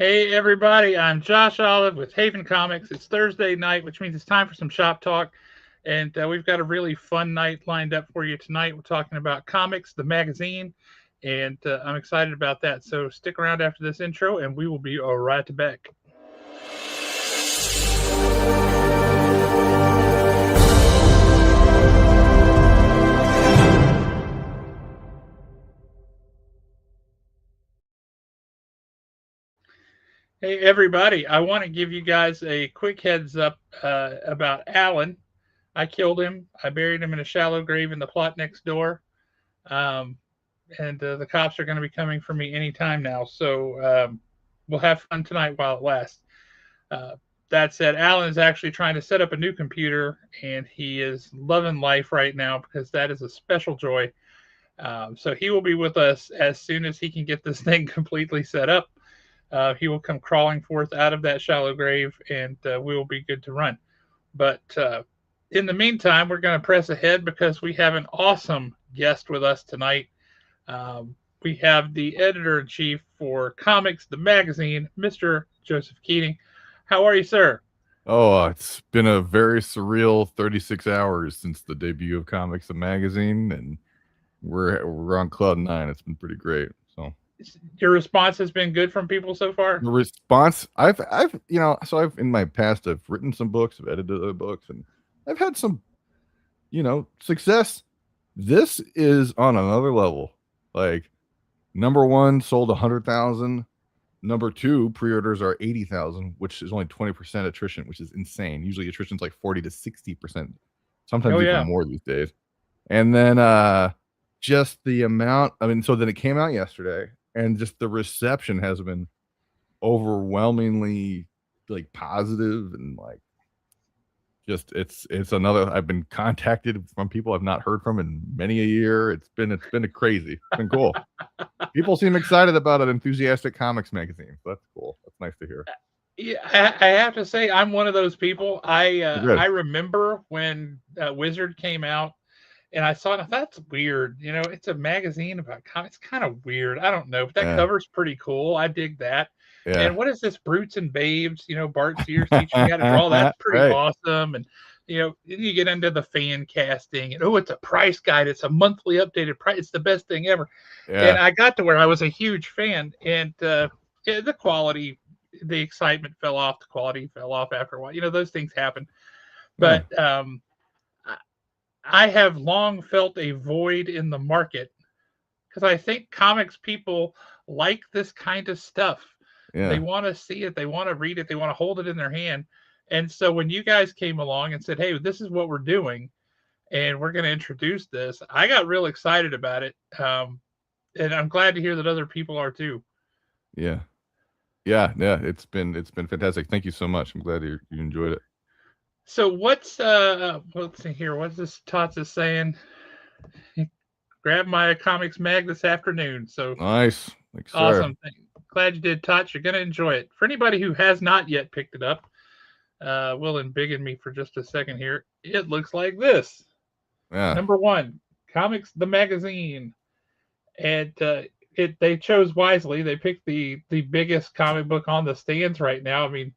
Hey everybody, I'm Josh Olive with Haven Comics. It's Thursday night, which means it's time for some shop talk. And we've got a really fun night lined up for you tonight. We're talking about comics, the magazine, and I'm excited about that. So stick around after this intro, and we will be right back. Hey everybody, I want to give you guys a quick heads up about Alan. I killed him. I buried him in a shallow grave in the plot next door. Um, and the cops are going to be coming for me anytime now. So we'll have fun tonight while it lasts. Uh, that said, Alan is actually trying to set up a new computer, and he is loving life right now because that is a special joy. So he will be with us as soon as he can get this thing completely set up. He will come crawling forth out of that shallow grave, and we will be good to run. But in the meantime, we're going to press ahead because we have an awesome guest with us tonight. We have the editor in chief for Comics, the magazine, Mr. Joseph Keating. How are you, sir? Oh, it's been a very surreal 36 hours since the debut of Comics the Magazine, and we're on cloud nine. It's been pretty great. So Your response has been good from people so far? the response, I've in my past, I've written some books, I've edited other books, and I've had some, success. This is on another level. Like, number one sold 100,000. Number two, pre-orders are 80,000, which is only 20% attrition, which is insane. Usually attrition's like 40 to 60%, Oh, sometimes even yeah. more these days. And then just the amount, so then it came out yesterday, and just the reception has been overwhelmingly like positive, and like just it's another, I've been contacted from people I've not heard from in many a year. It's been a crazy. It's been cool. People seem excited about an enthusiastic comics magazine. So that's cool. That's nice to hear. Yeah, I have to say I'm one of those people. I Good. remember when Wizard came out, and I saw it. That's weird. It's a magazine about comics. It's kind of weird. I don't know, but that Yeah. cover's pretty cool. I dig that. Yeah. And what is this, Brutes and Babes? Bart Sears teaching me how to draw. That's pretty Right. awesome. And then you get into the fan casting, and it's a price guide. It's a monthly updated price. It's the best thing ever. And Yeah. I got to where I was a huge fan, and yeah, the quality, the excitement fell off. The quality fell off after a while. Those things happen. Yeah. But I have long felt a void in the market because I think comics people like this kind of stuff. They Yeah. want to see it, they want to read it, they want to hold it in their hand. And so when you guys came along and said, "Hey, this is what we're doing, and we're going to introduce this," I got real excited about it, and I'm glad to hear that other people are too. Yeah. Yeah. Yeah. It's been fantastic. Thank you so much. I'm glad you enjoyed it. So let's see here. What's this Tots is saying? Grab my comics mag this afternoon. So Nice. Like, sir. awesome. Glad you did, Tots. You're going to enjoy it. For anybody who has not yet picked it up, will embiggen me for just a second here. It looks like this. Yeah. Number one, Comics the Magazine. And they chose wisely. They picked the biggest comic book on the stands right now. I mean,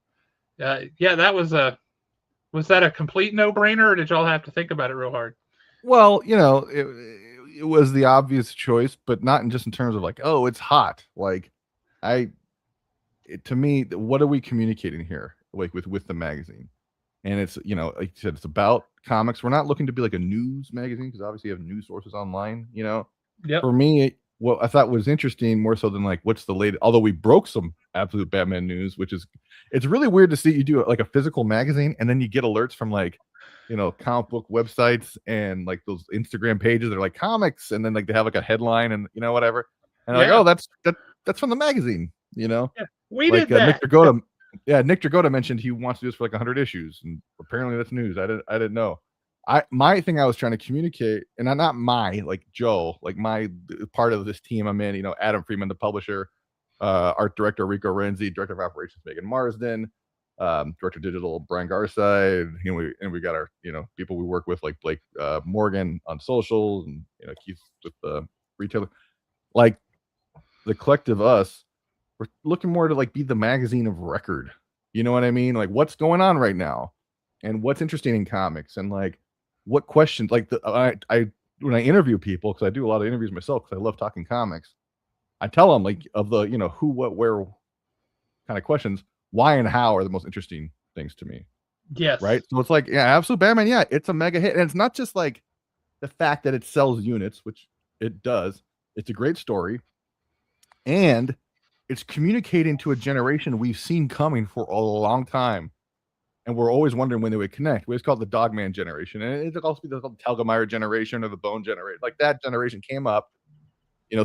yeah, was that a complete no brainer, or did y'all have to think about it real hard? Well, it was the obvious choice, but not in just in terms of like, oh, it's hot. Like, I, to me, what are we communicating here? Like with the magazine, and it's, like you said, it's about comics. We're not looking to be like a news magazine, because obviously you have news sources online. Yep. For me, what I thought was interesting more so than like what's the latest. Although we broke some absolute Batman news, which is, it's really weird to see you do like a physical magazine and then you get alerts from like, comic book websites and like those Instagram pages that are like comics, and then like they have like a headline and whatever, and like, Yeah. oh, that's from the magazine. Yeah. We Like did that. Nick Dragotta, yeah, Nick Dragotta mentioned he wants to do this for like 100 issues, and apparently that's news. I didn't know. My thing I was trying to communicate, and I'm not my, like Joe, like my part of this team I'm in. Adam Freeman, the publisher, art director Rico Renzi, director of operations Megan Marsden, director of digital Brian Garside. We got our people we work with like Blake Morgan on social, and Keith with the retailer. Like, the collective us We're looking more to like be the magazine of record. You know what I mean? Like what's going on right now, and what's interesting in comics, and like what questions. Like I when I interview people, because I do a lot of interviews myself because I love talking comics. I tell them like of the who, what, where kind of questions, why and how are the most interesting things to me. Right. Yes. So it's like, yeah, Absolute Batman. Yeah, it's a mega hit. And it's not just like the fact that it sells units, which it does. It's a great story. And it's communicating to a generation we've seen coming for a long time. And we're always wondering when they would connect. We always call it the Dogman generation. And it also be the Telgemeier generation or the Bone generation. Like that generation came up,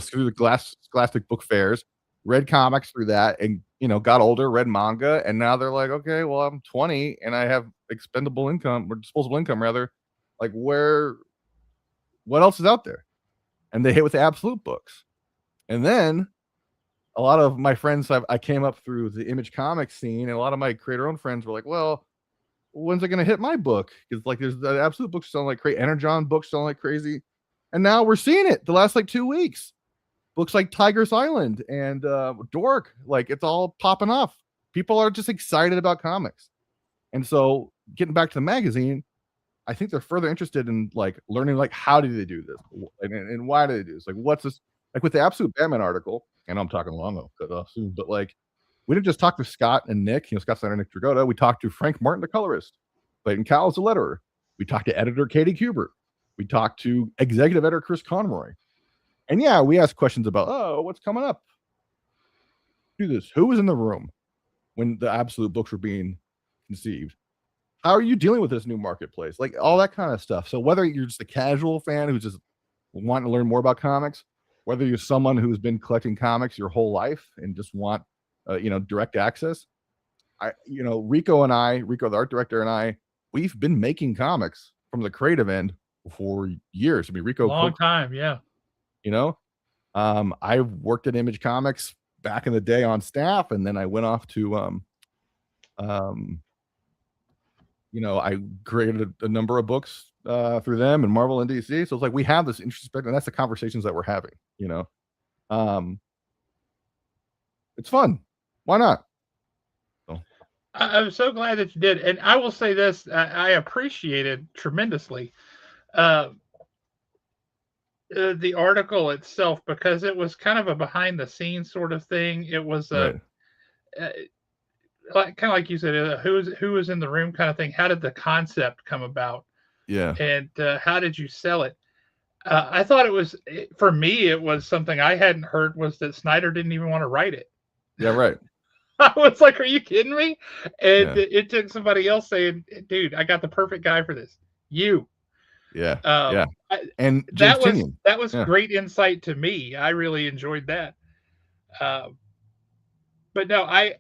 through the Scholastic book fairs, read comics through that, and got older, read manga, and now they're like, okay, well, I'm 20 and I have expendable income or disposable income rather. Like what else is out there? And they hit with the Absolute books. And then a lot of my friends I came up through the Image Comics scene, and a lot of my creator-owned friends were like, well, when's it going to hit my book? Because like there's the Absolute books selling like crazy, Energon books selling like crazy. And now we're seeing it the last like 2 weeks. Books like Tiger's Island and Dork, like it's all popping off. People are just excited about comics. And so getting back to the magazine, I think they're further interested in like learning like how do they do this and why do they do this? Like what's this? Like with the Absolute Batman article, and I'm talking long soon, but like we didn't just talk to Scott and Nick, Scott Snyder and Nick Dragotta. We talked to Frank Martin, the colorist, Clayton Cowles, the letterer. We talked to editor Katie Kubert. We talked to executive editor Chris Conroy. And yeah, we asked questions about, what's coming up? Do this. Who was in the room when the Absolute books were being conceived? How are you dealing with this new marketplace? Like all that kind of stuff. So whether you're just a casual fan who's just wanting to learn more about comics, whether you're someone who's been collecting comics your whole life and just want, direct access, Rico, the art director, and I, we've been making comics from the creative end for years. I mean, Rico, long time, yeah. I worked at Image Comics back in the day on staff, and then I went off to I created a number of books through them and Marvel and DC. So it's like we have this introspective, and that's the conversations that we're having. It's fun. Why not? So. I'm so glad that you did, and I will say this: I appreciated tremendously the article itself, because it was kind of a behind the scenes sort of thing. It was right. Kind of like you said, who was in the room kind of thing. How did the concept come about? Yeah. And how did you sell it? I thought for me, it was something I hadn't heard, was that Snyder didn't even want to write it. Yeah, right. I was like, are you kidding me? And it took somebody else saying, dude, I got the perfect guy for this. You. Yeah. Yeah. And that was great insight to me. I really enjoyed that. But no,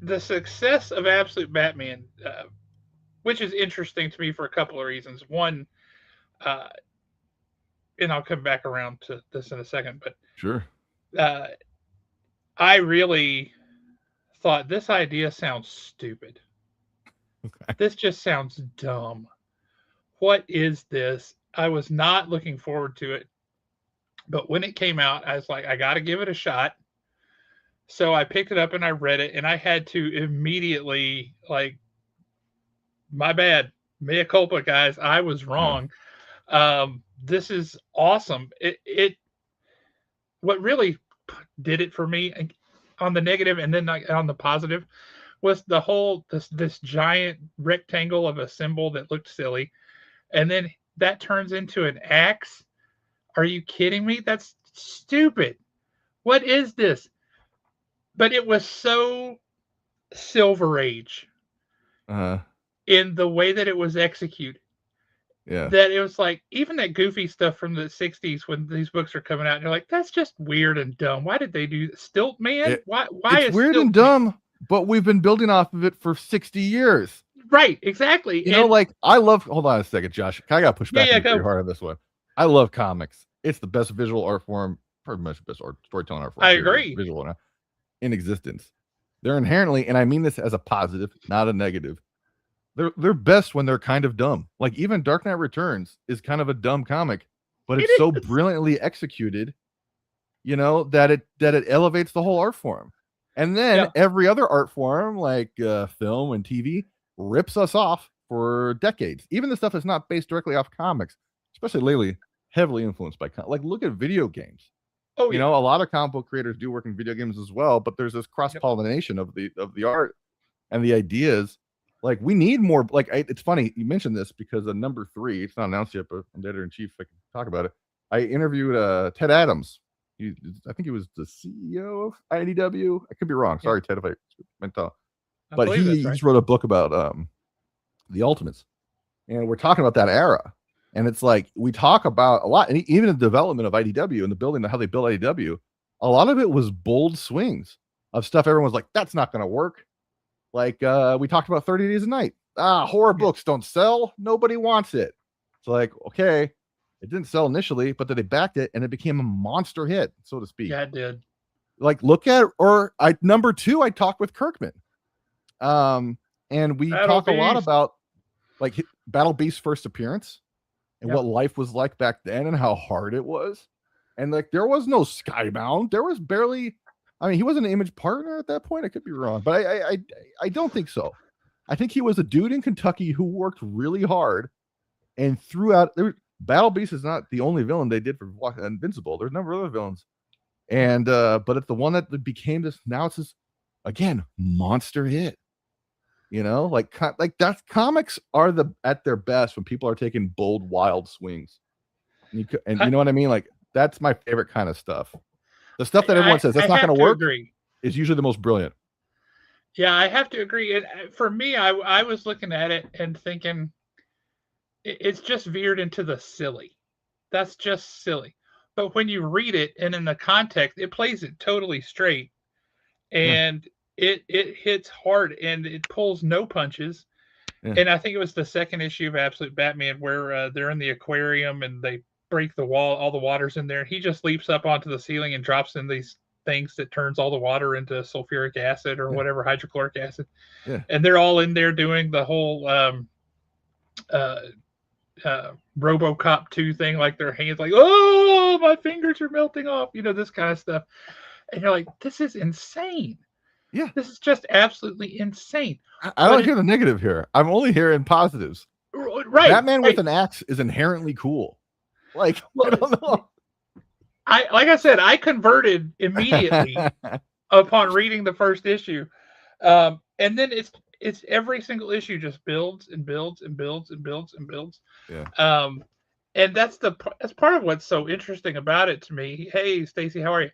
the success of Absolute Batman, which is interesting to me for a couple of reasons. One, and I'll come back around to this in a second, but sure. I really thought this idea sounds stupid. Okay. This just sounds dumb. What is this? I was not looking forward to it. But when it came out, I was like, I got to give it a shot. So I picked it up and I read it, and I had to immediately, like, my bad, mea culpa, guys. I was wrong. This is awesome. What really did it for me on the negative and then on the positive was the whole this giant rectangle of a symbol that looked silly, and then that turns into an axe. Are you kidding me? That's stupid. What is this? But it was so Silver Age in the way that it was executed. Yeah. That it was like, even that goofy stuff from the 60s when these books are coming out, and you're like, that's just weird and dumb. Why did they do Stilt Man? Why it's is weird Stilt and dumb, Man? But we've been building off of it for 60 years. Right, exactly. I love, hold on a second, Josh. I got to push back pretty hard on this one. I love comics. It's the best visual art form, pretty much the best storytelling art form. I agree. Visual in existence. They're inherently, and I mean this as a positive, not a negative, they're best when they're kind of dumb. Like even Dark Knight Returns is kind of a dumb comic, but it's so brilliantly executed that it elevates the whole art form. And then Yeah. every other art form, like film and TV, rips us off for decades. Even the stuff that's not based directly off comics, especially lately, heavily influenced by like look at video games. Oh yeah. A lot of comic book creators do work in video games as well, but there's this cross Yep. pollination of the art and the ideas. Like we need more. Like it's funny you mentioned this because number 3, it's not announced yet, but I'm editor in chief. I can talk about it. I interviewed Ted Adams. I think he was the CEO of IDW. I could be wrong. Yeah. Sorry, Ted, if I meant to. I But believe he that's right. just wrote a book about the Ultimates, and we're talking about that era. And it's like we talk about a lot, and even the development of IDW and the building, how they built IDW, a lot of it was bold swings of stuff. Everyone's like, "That's not going to work." Like we talked about 30 Days a Night. Horror Yeah. books don't sell. Nobody wants it. It's like, okay, it didn't sell initially, but then they backed it and it became a monster hit, so to speak. Yeah, it did. Like look at number 2, I talked with Kirkman. And we Battle talk a lot Beast. about like Battle Beast's first appearance and Yeah. what life was like back then and how hard it was. And like there was no Skybound. There was barely. I mean, he wasn't an Image partner at that point. I could be wrong, but I don't think so. I think he was a dude in Kentucky who worked really hard and threw out. Battle Beast is not the only villain they did for Invincible. There's a number of other villains, and but it's the one that became this. Now it's this again monster hit. Like that's comics are at their best when people are taking bold, wild swings, and you know what I mean. Like that's my favorite kind of stuff. The stuff that everyone says I that's not going have to to work agree. is usually the most brilliant. Yeah, I have to agree. For me, I was looking at it and thinking it's just veered into the silly. That's just silly. But when you read it and in the context, it plays it totally straight, Yeah, and it hits hard and it pulls no punches. yeah, And I think it was the second issue of Absolute Batman where they're in the aquarium and they break the wall, all the water's in there. He just leaps up onto the ceiling and drops in these things that turns all the water into sulfuric acid or yeah, whatever, hydrochloric acid. yeah. And they're all in there doing the whole uh, RoboCop 2 thing, like their hands, like, oh, my fingers are melting off, this kind of stuff. And you're like, this is insane. Yeah. This is just absolutely insane. I don't hear the negative here. I'm only hearing positives. Right. Batman right. with an axe is inherently cool. Like, well, I don't know. Like I said, I converted immediately upon reading the first issue. And then it's every single issue just builds and builds and builds and builds and builds. Yeah. And that's part of what's so interesting about it to me. Hey, Stacy, how are you?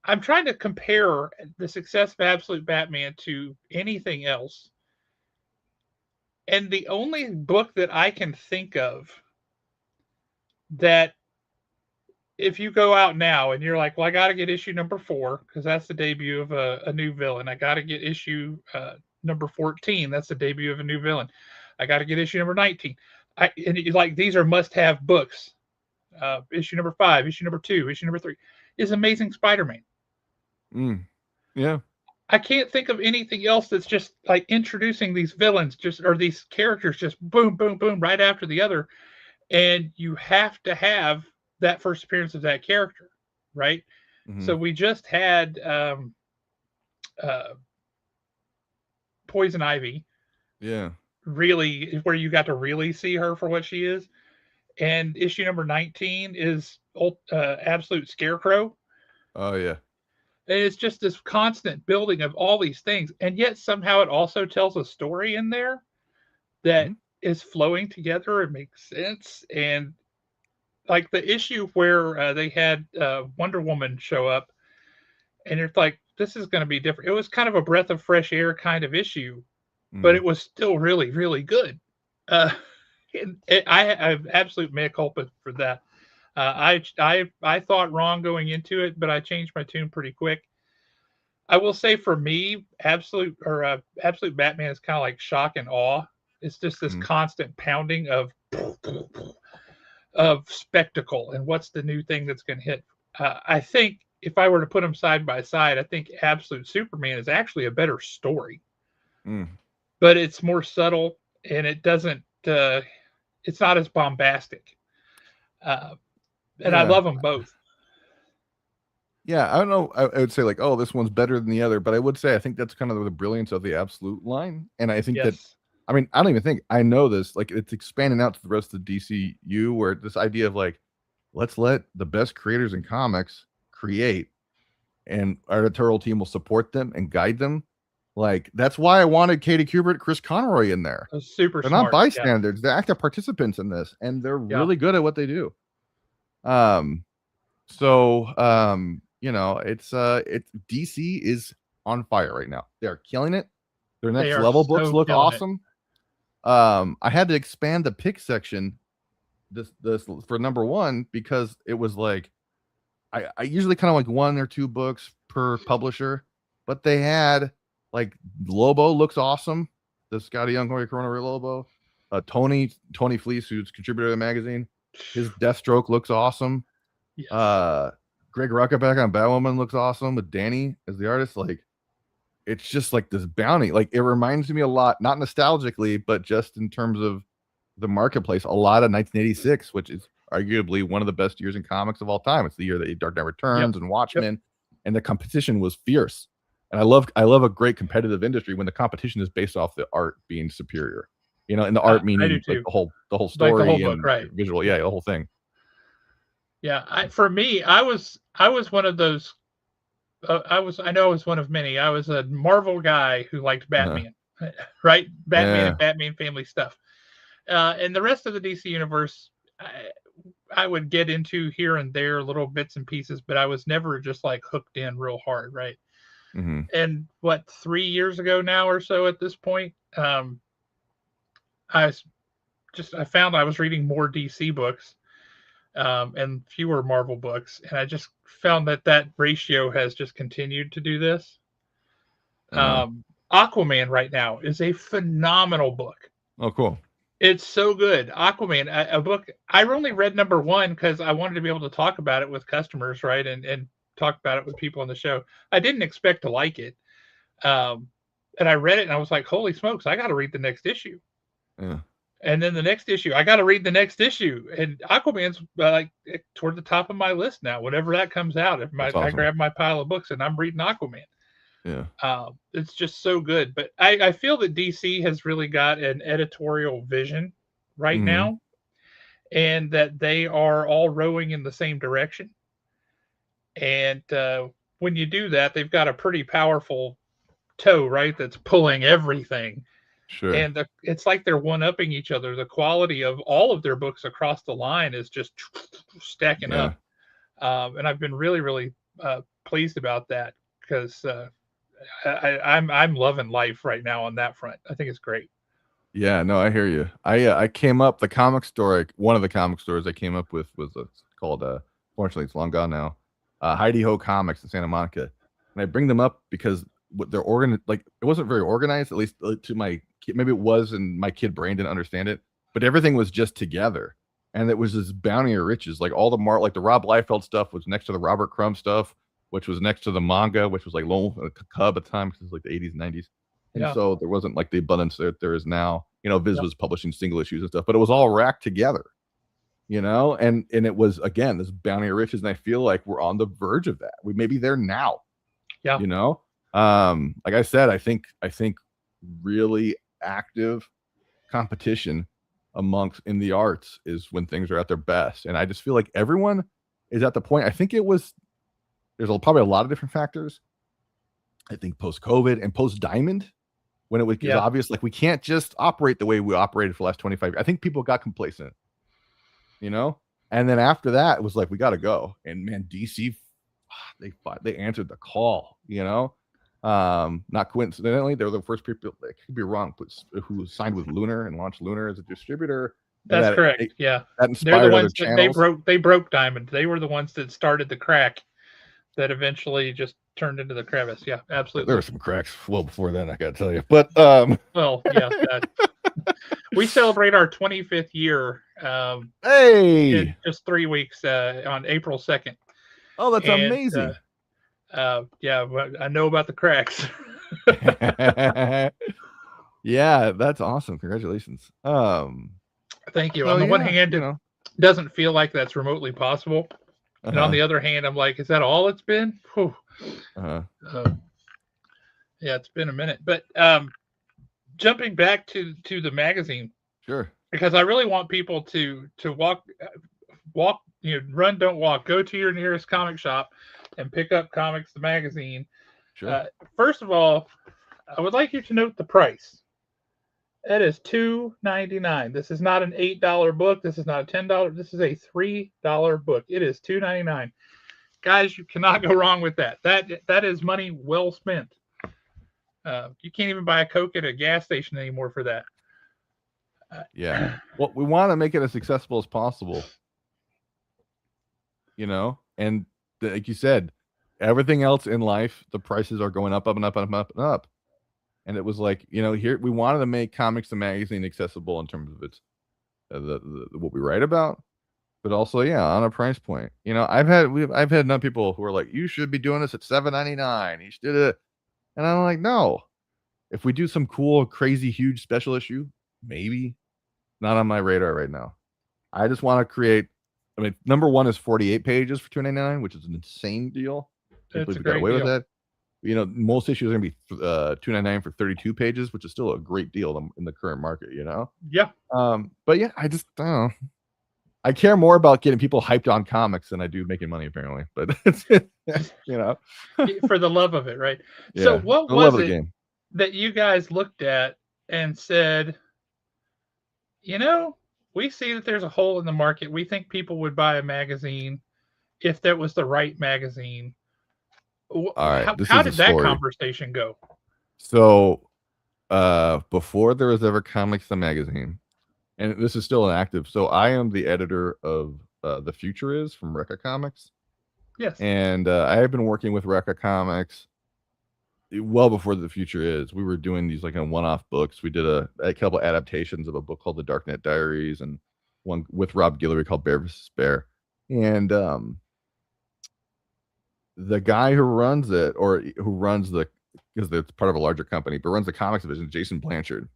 I'm trying to compare the success of Absolute Batman to anything else. And the only book that I can think of that if you go out now and you're like, well, I got to get issue number 4 because that's the debut of a new villain. I got to get issue number 14. That's the debut of a new villain. I got to get issue number 19. These are must-have books. Issue number 5, issue number 2, issue number 3 is Amazing Spider-Man. Yeah. I can't think of anything else that's just like introducing these villains or these characters just boom, boom, boom right after the other. And you have to have that first appearance of that character, right? Mm-hmm. So we just had Poison Ivy. Yeah. Really, where you got to really see her for what she is. And issue number 19 is Absolute Scarecrow. Oh, yeah. And it's just this constant building of all these things. And yet somehow it also tells a story in there that is flowing together and makes sense. And like the issue where they had Wonder Woman show up, and it's like, this is going to be different. It was kind of a breath of fresh air kind of issue, but it was still really, really good. I have absolute mea culpa for that. I thought wrong going into it, but I changed my tune pretty quick. I will say for me, Absolute Batman is kind of like shock and awe. It's just this constant pounding of spectacle and what's the new thing that's going to hit. I think if I were to put them side by side, I think Absolute Superman is actually a better story, but it's more subtle and it doesn't. It's not as bombastic, and I love them both. Yeah, I don't know. I would say like, oh, this one's better than the other, but I would say I think that's kind of the brilliance of the absolute line. And I think that, Yes. I mean, I don't even think I know this. Like, it's expanding out to the rest of the DCU, where this idea of like, let's let the best creators in comics create, and our editorial team will support them and guide them. Like, that's why I wanted Katie Kubert, Chris Conroy in there. That's super They're not smart. Yeah. bystanders; they're active participants in this, and they're Yeah. really good at what they do. Um, it's DC is on fire right now. They're killing it. Their They next are level books so look killing it. awesome. I had to expand the pick section this for number one because it was like I usually kind of like one or two books per publisher, but they had like Lobo looks awesome. The Scotty Young Corona Lobo. Tony Fleece, who's contributor to the magazine, his Deathstroke looks awesome. Yes. Uh, Greg Ruckaback on Batwoman looks awesome with Danny as the artist. Like, it's just like this bounty. Like, it reminds me a lot, not nostalgically, but just in terms of the marketplace, a lot of 1986, which is arguably one of the best years in comics of all time. It's the year that Dark Knight Yep. Returns and Yep. Watchmen, and the competition was fierce. And I love a great competitive industry when the competition is based off the art being superior. And the art I do meaning like too. the whole Like the whole story book, and right? visual, yeah, the whole thing. Yeah. For me, I was one of those. I know I was one of many. I was a Marvel guy who liked Uh-huh. Batman, right? Batman Yeah. and Batman family stuff. And the rest of the DC universe, I would get into here and there, little bits and pieces, but I was never just like hooked in real hard, right? Mm-hmm. And what, 3 years ago now or so at this point, I I found I was reading more DC books and fewer Marvel books, and I just found that ratio has just continued to do this. Uh-huh. Aquaman right now is a phenomenal book. Oh, cool. It's so good. Aquaman, a book I only read number one because I wanted to be able to talk about it with customers, right, and talk about it with people on the show. I didn't expect to like it, um, and I read it and I was like, "Holy smokes! I got to read the next issue." Yeah, And then the next issue, I got to read the next issue. And Aquaman's like toward the top of my list now. Whenever that comes out, that's I awesome. grab my pile of books and I'm reading Aquaman. Yeah. It's just so good. But I feel that DC has really got an editorial vision right Mm-hmm. now, and that they are all rowing in the same direction. And when you do that, they've got a pretty powerful toe, right? That's pulling everything. Sure. And it's like they're one upping each other. The quality of all of their books across the line is just stacking Yeah. up. And I've been really, really pleased about that because I'm loving life right now on that front. I think it's great. Yeah, no, I hear you. I came up the comic store. One of the comic stores I came up with was called. Fortunately, it's long gone now. Heidi Ho Comics in Santa Monica, and I bring them up because what they're like it wasn't very organized, at least to my kid. Maybe it was, and my kid brain didn't understand it. But everything was just together, and it was this bounty of riches. Like all the like the Rob Liefeld stuff was next to the Robert Crumb stuff, which was next to the manga, which was like Lone Cub at the time because it was like the 80s and 90s. And Yeah. so there wasn't like the abundance that there is now. Viz Yep. was publishing single issues and stuff, but it was all racked together, and it was again this bounty of riches. And I feel like we're on the verge of that. We may be there now, Yeah. you know. Like I said, I think really active competition amongst in the arts is when things are at their best. And I just feel like everyone is at the point. I think there's probably a lot of different factors. I think post COVID and post Diamond, when it was Yeah. obvious, like we can't just operate the way we operated for the last 25 years. I think people got complacent, you know? And then after that, it was like, we got to go. And man, DC, they answered the call, you know? Not coincidentally, they were the first people, I could be wrong, but who signed with Lunar and launched Lunar as a distributor. And That's correct. Yeah. that They're the inspired other ones that channels. they broke Diamond. They were the ones that started the crack that eventually just turned into the crevice. Yeah, There were absolutely. some cracks well before then, I got to tell you. But Well, yeah, we celebrate our 25th year in hey, just 3 weeks on April 2nd. oh, that's And amazing. yeah, I know about the cracks. Yeah, that's awesome. Congratulations. Thank you. So On the one yeah, hand, it doesn't feel like that's remotely possible. And on Uh-huh. the other hand, I'm like, is that all it's been? Whew. Uh-huh. Uh, yeah, it's been a minute. But jumping back to the magazine, Sure. because I really want people to walk, run, don't walk. Go to your nearest comic shop and pick up Comics the magazine. Sure. Uh, First of all, I would like you to note the price. It is $2.99. This is not an $8 book. This is not a $10. This is a $3 book. It is $2.99. Guys, you cannot go wrong with that. That is money well spent. You can't even buy a Coke at a gas station anymore for that. Yeah. Well, we want to make it as accessible as possible, and like you said, everything else in life, the prices are going up, up and up and up and up. And it was like, here we wanted to make Comics the magazine accessible in terms of its what we write about, but also, yeah, on a price point. I've had enough people who are like, you should be doing this at $7.99. You should do it, and I'm like, no. If we do some cool, crazy, huge special issue, maybe. Not on my radar right now. I just want to create. I mean, number one is 48 pages for $2.99, which is an insane deal. Can't It's believe a we got great away with deal. that. Most issues are going to be $2.99 for 32 pages, which is still a great deal in the current market. Yeah, But yeah, I just I don't know. I care more about getting people hyped on comics than I do making money, apparently. But it's you know, for the love of it, right? So, yeah, what I love was the it game. that you guys looked at and said, you know, we see that there's a hole in the market. We think people would buy a magazine if that was the right magazine. All right, this How is a did that story. conversation go? So, before there was ever Comics the magazine, and this is still an active. So I am the editor of The Future Is from Recca Comics, Yes. and I have been working with Recca Comics well before The Future Is. We were doing these like in one-off books. We did a couple adaptations of a book called The Darknet Diaries, and one with Rob Guillory called Bear vs. Bear. And the guy who runs it, or who runs because it's part of a larger company, but runs the comics division, Jason Blanchard.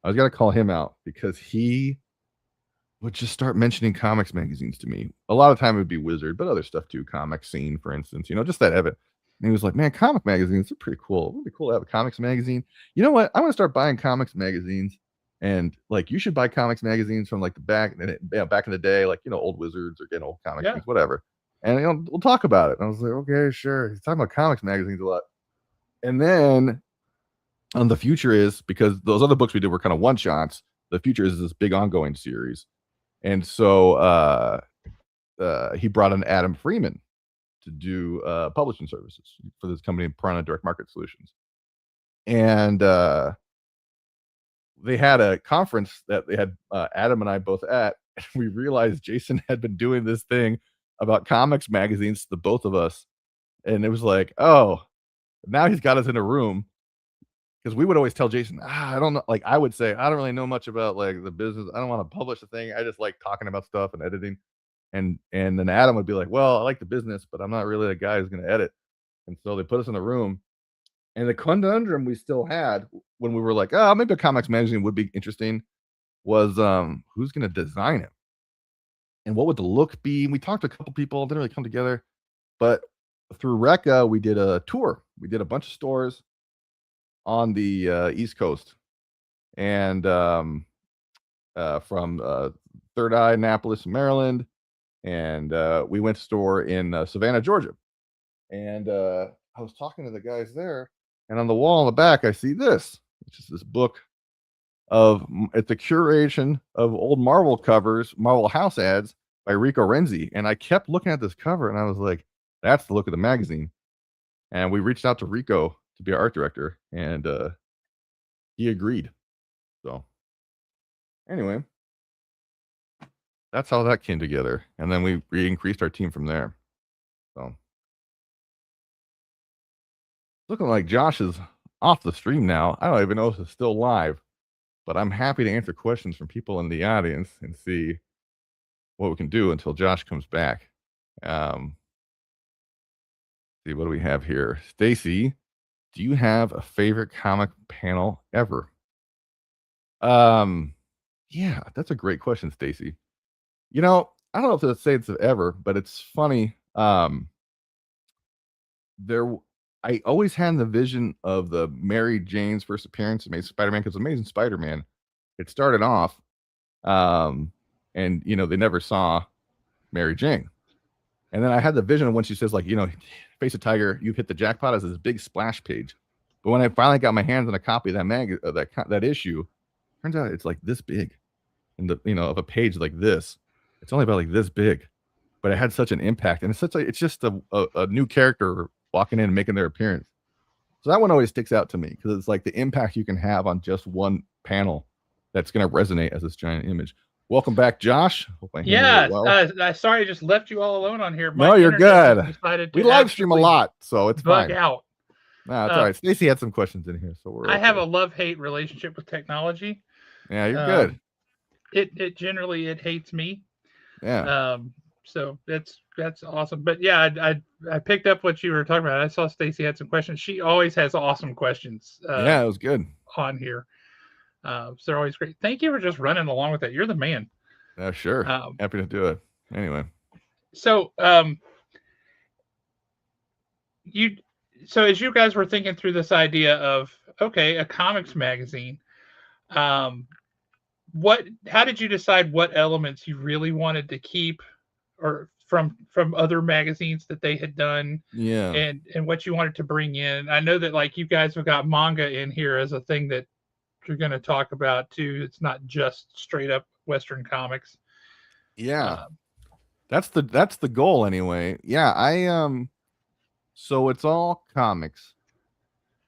I was gonna call him out because he would just start mentioning comics magazines to me. A lot of time it would be Wizard, but other stuff too, Comic Scene, for instance, just that of it. And he was like, "Man, comic magazines are pretty cool. It would be cool to have a comics magazine. You know what? I'm gonna start buying comics magazines, and like you should buy comics magazines from like back in the day, like old Wizards or old comics Yeah. things, whatever. And we'll talk about it." And I was like, "Okay, sure." He's talking about comics magazines a lot, and then on The Future Is, because those other books we did were kind of one shots. The Future Is this big ongoing series, and so he brought in Adam Freeman to do publishing services for this company, Piranha Direct Market Solutions. And they had a conference that they had Adam and I both at. And we realized Jason had been doing this thing about comics magazines to the both of us. And it was like, oh, now he's got us in a room, because we would always tell Jason, I don't know. Like I would say, I don't really know much about like the business. I don't want to publish a thing. I just like talking about stuff and editing. And then Adam would be like, "Well, I like the business, but I'm not really the guy who's gonna edit." And so they put us in a room, and the conundrum we still had when we were like, "Oh, maybe a comics magazine would be interesting," was, who's gonna design it? And what would the look be? And we talked to a couple people, didn't really come together, but through Recca, we did a tour. We did a bunch of stores on the, East Coast, and, from, Third Eye, Annapolis, Maryland, and, we went to store in, Savannah, Georgia. And I was talking to the guys there, and on the wall in the back, I see this, which is this book it's a curation of old Marvel covers, Marvel house ads by Rico Renzi. And I kept looking at this cover, and I was like, "That's the look of the magazine." And we reached out to Rico to be our art director, and he agreed. So anyway, that's how that came together, and then we increased our team from there. So looking like Josh is off the stream now. I don't even know if it's still live. But I'm happy to answer questions from people in the audience and see what we can do until Josh comes back. Um, see, what do we have here? Stacy, do you have a favorite comic panel ever? Um, yeah, that's a great question, Stacy. I don't know if to say it's ever, but it's funny. Um, there, I always had the vision of the Mary Jane's first appearance in Amazing Spider-Man, because Amazing Spider-Man, it started off, um, and they never saw Mary Jane. And then I had the vision of when she says, like, face a tiger, you've hit the jackpot, as this big splash page. But when I finally got my hands on a copy of that issue, turns out it's like this big, and of a page like this. It's only about like this big, but it had such an impact, and it's just a new character walking in and making their appearance. So that one always sticks out to me, because it's like the impact you can have on just one panel that's going to resonate as this giant image. Welcome back, Josh. Hope I handled it Yeah, well. I sorry I just left you all alone on here. My No, you're internet just good. decided We to live stream a absolutely lot, so it's bug fine. out. No, it's all Um, right. Stacy had some questions in here, so we're I have okay. a love-hate relationship with technology. Yeah, you're good. Um, it generally it hates me. Yeah. Um, so that's awesome. But yeah, I picked up what you were talking about. I saw Stacy had some questions. She always has awesome questions Yeah, it was good. on here. So they're always great. Thank you for just running along with that. You're the man. Yeah, sure. Um, Happy to do it. Anyway. so you so as you guys were thinking through this idea of okay, a comics magazine, um, what how did you decide what elements you really wanted to keep or from other magazines that they had done Yeah. and what you wanted to bring in? I know that like you guys have got manga in here as a thing that you're going to talk about too. It's not just straight up Western comics. Yeah. uh, That's the goal anyway. Yeah, so it's all comics.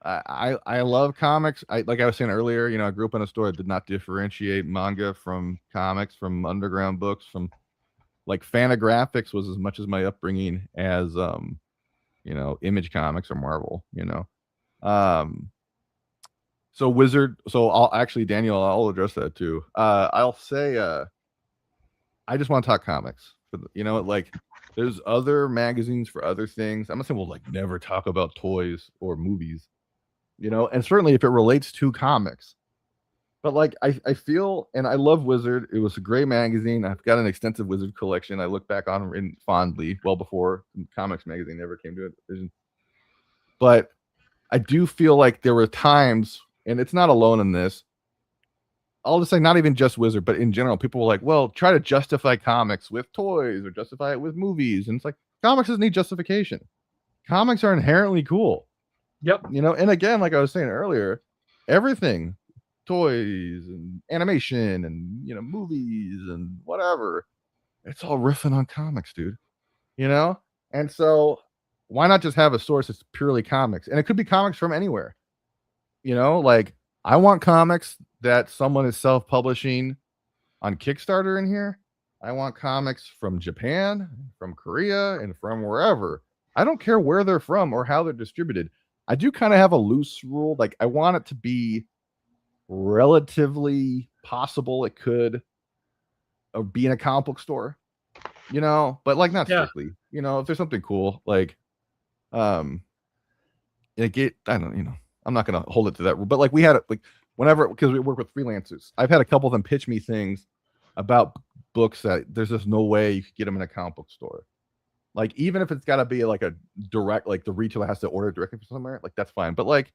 I love comics. Like I was saying earlier, I grew up in a store that did not differentiate manga from comics, from underground books, from like Fantagraphics was as much as my upbringing as Image Comics or Marvel. Um so I'll actually, Daniel, I'll address that too. I'll say I just want to talk comics. Like there's other magazines for other things. I'm not saying we'll like never talk about toys or movies, and certainly if it relates to comics. But like I feel, and I love Wizard. It was a great magazine. I've got an extensive Wizard collection. I look back on it fondly, well before comics magazine ever came to a vision. But I do feel like there were times, and it's not alone in this. I'll just say not even just Wizard, but in general, people were like, well, try to justify comics with toys or justify it with movies. And it's like, comics doesn't need justification. Comics are inherently cool. yep. And again, like I was saying earlier, everything, toys and animation and, movies and whatever, it's all riffing on comics, dude. You know? And so why not just have a source that's purely comics? And it could be comics from anywhere. Like I want comics that someone is self-publishing on Kickstarter in here. I want comics from Japan, from Korea, and from wherever. I don't care where they're from or how they're distributed. I do kind of have a loose rule. Like I want it to be relatively possible it could be in a comic book store, but like not Yeah. strictly. If there's something cool, like um I don't I'm not gonna hold it to that rule, but like we had it like whenever, because we work with freelancers, I've had a couple of them pitch me things about books that there's just no way you could get them in a comic book store. Like even if it's got to be like a direct, like the retailer has to order directly from somewhere, like that's fine. But like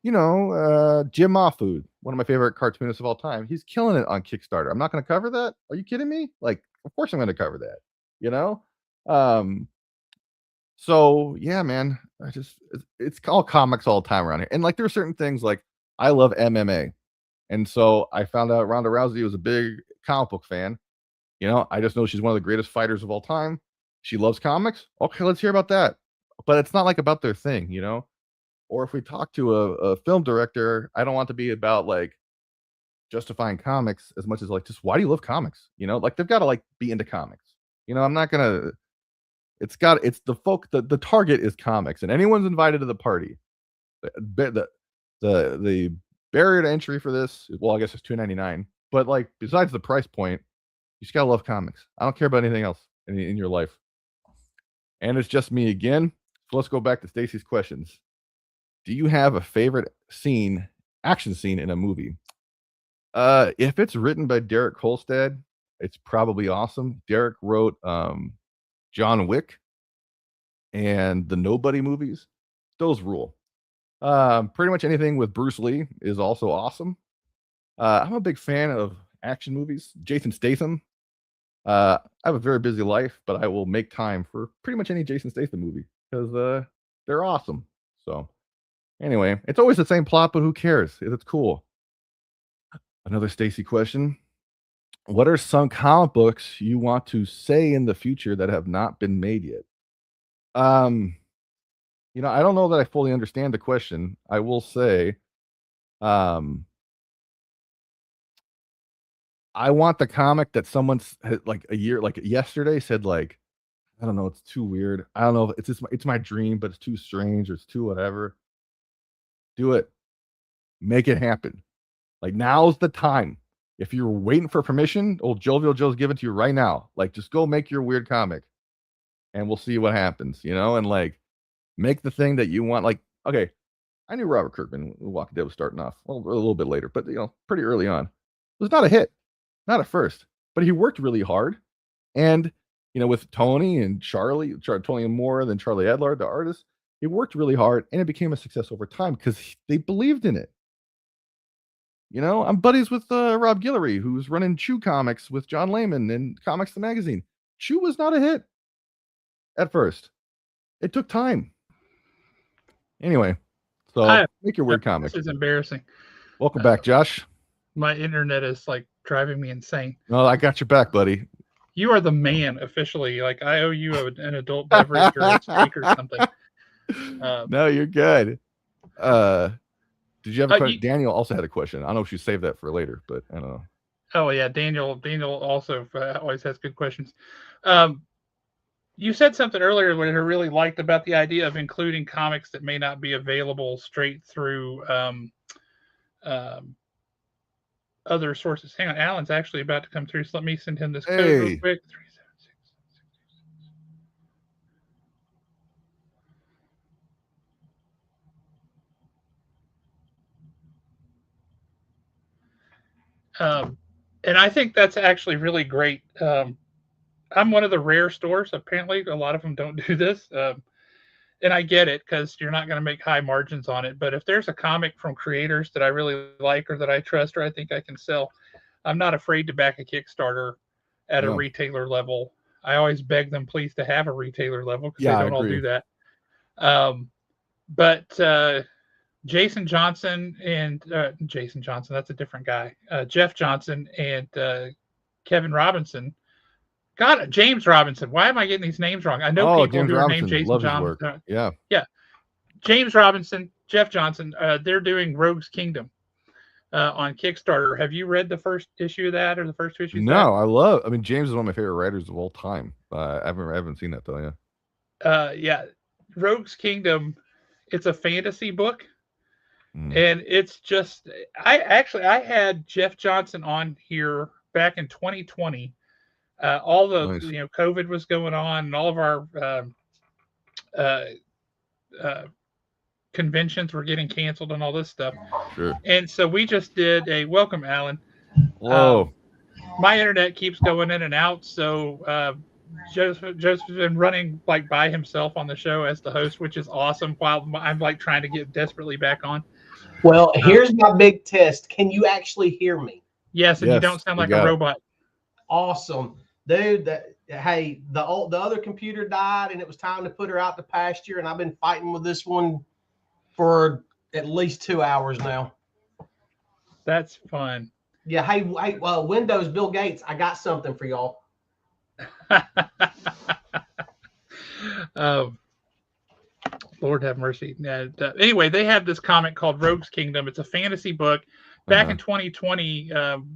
Jim Mahfood, one of my favorite cartoonists of all time, he's killing it on Kickstarter. I'm not going to cover that. Are you kidding me? Like, of course I'm going to cover that. You know. So yeah, man, it's all comics all the time around here, and like there are certain things like I love MMA, and so I found out Ronda Rousey was a big comic book fan. I just know she's one of the greatest fighters of all time. She loves comics. Okay, let's hear about that. But it's not like about their thing. Or if we talk to a film director, I don't want to be about like justifying comics as much as like just why do you love comics? Like they've got to like be into comics. I'm not gonna. It's the folk. The target is comics, and anyone's invited to the party. The the barrier to entry for this, well, I guess it's $2.99. But like besides the price point, you just gotta love comics. I don't care about anything else in your life. And it's just me again. So let's go back to Stacy's questions. Do you have a favorite action scene in a movie? If it's written by Derek Kolstad, it's probably awesome. Derek wrote John Wick. and the Nobody movies, those rule. Pretty much anything with Bruce Lee is also awesome. I'm a big fan of action movies. Jason Statham. I have a very busy life, but I will make time for pretty much any Jason Statham movie because they're awesome. So anyway, it's always the same plot, but who cares? It's cool. Another Stacy question. What are some comic books you want to say in the future that have not been made yet? Um, I don't know that I fully understand the question. I will say, um, I want the comic that like a year, like yesterday, said like, I don't know, it's too weird. I don't know if it's my dream, but it's too strange or it's too whatever. Do it. Make it happen. Like now's the time. If you're waiting for permission, old Jovial Joe's giving to you right now. Like just go make your weird comic and we'll see what happens, and like make the thing that you want. Like, okay, I knew Robert Kirkman, Walking Dead was starting off a little bit later, but pretty early on. It was not a hit, not at first, but he worked really hard. And with Tony and Tony and Moore, then Charlie Adlard, the artist, he worked really hard, and it became a success over time because they believed in it. I'm buddies with Rob Guillory, who's running Chew Comics with John Layman and Comics the Magazine. Chew was not a hit at first. It took time. Anyway, so make your weird comic. This is embarrassing. Welcome back, Josh. My internet is like driving me insane. No, I got your back, buddy. You are the man officially. Like I owe you an adult beverage or a steak or something. No, you're good. Did you have a question? Daniel also had a question. I don't know if she saved that for later, but I don't know. Oh yeah, Daniel also always has good questions. You said something earlier what I really liked about the idea of including comics that may not be available straight through other sources. Hang on, Alan's actually about to come through, so let me send him this code real quick. 376. And I think that's actually really great. I'm one of the rare stores. Apparently, a lot of them don't do this. And I get it because you're not going to make high margins on it. But if there's a comic from creators that I really like or that I trust or I think I can sell, I'm not afraid to back a Kickstarter at a retailer level. I always beg them, please, to have a retailer level because they don't all do that. But Jason Johnson and Jason Johnson, that's a different guy. Jeff Johnson and Kevin Robinson. God, James Robinson. Why am I getting these names wrong? I know people who are named Jason Johnson. Yeah. James Robinson, Jeff Johnson. They're doing Rogue's Kingdom on Kickstarter. Have you read the first issue of that or the first two issues? No, I mean, James is one of my favorite writers of all time. I haven't seen that though. Yeah. Yeah. Rogue's Kingdom. It's a fantasy book. And it's just, I had Jeff Johnson on here back in 2020. All the COVID was going on, and all of our conventions were getting canceled, and all this stuff. Sure. And so we just did a welcome, Alan. Hello. My internet keeps going in and out, so Joseph's been running like by himself on the show as the host, which is awesome. While I'm like trying to get desperately back on. Well, here's my big test. Can you actually hear me? Yes, and you don't sound like a robot. Awesome. Dude, hey, the other computer died and it was time to put her out to pasture, and I've been fighting with this one for at least 2 hours now. That's fun. Yeah, hey, Windows, Bill Gates, I got something for y'all. Lord have mercy. Anyway, they have this comic called Rogue's Kingdom. It's a fantasy book. Back in 2020,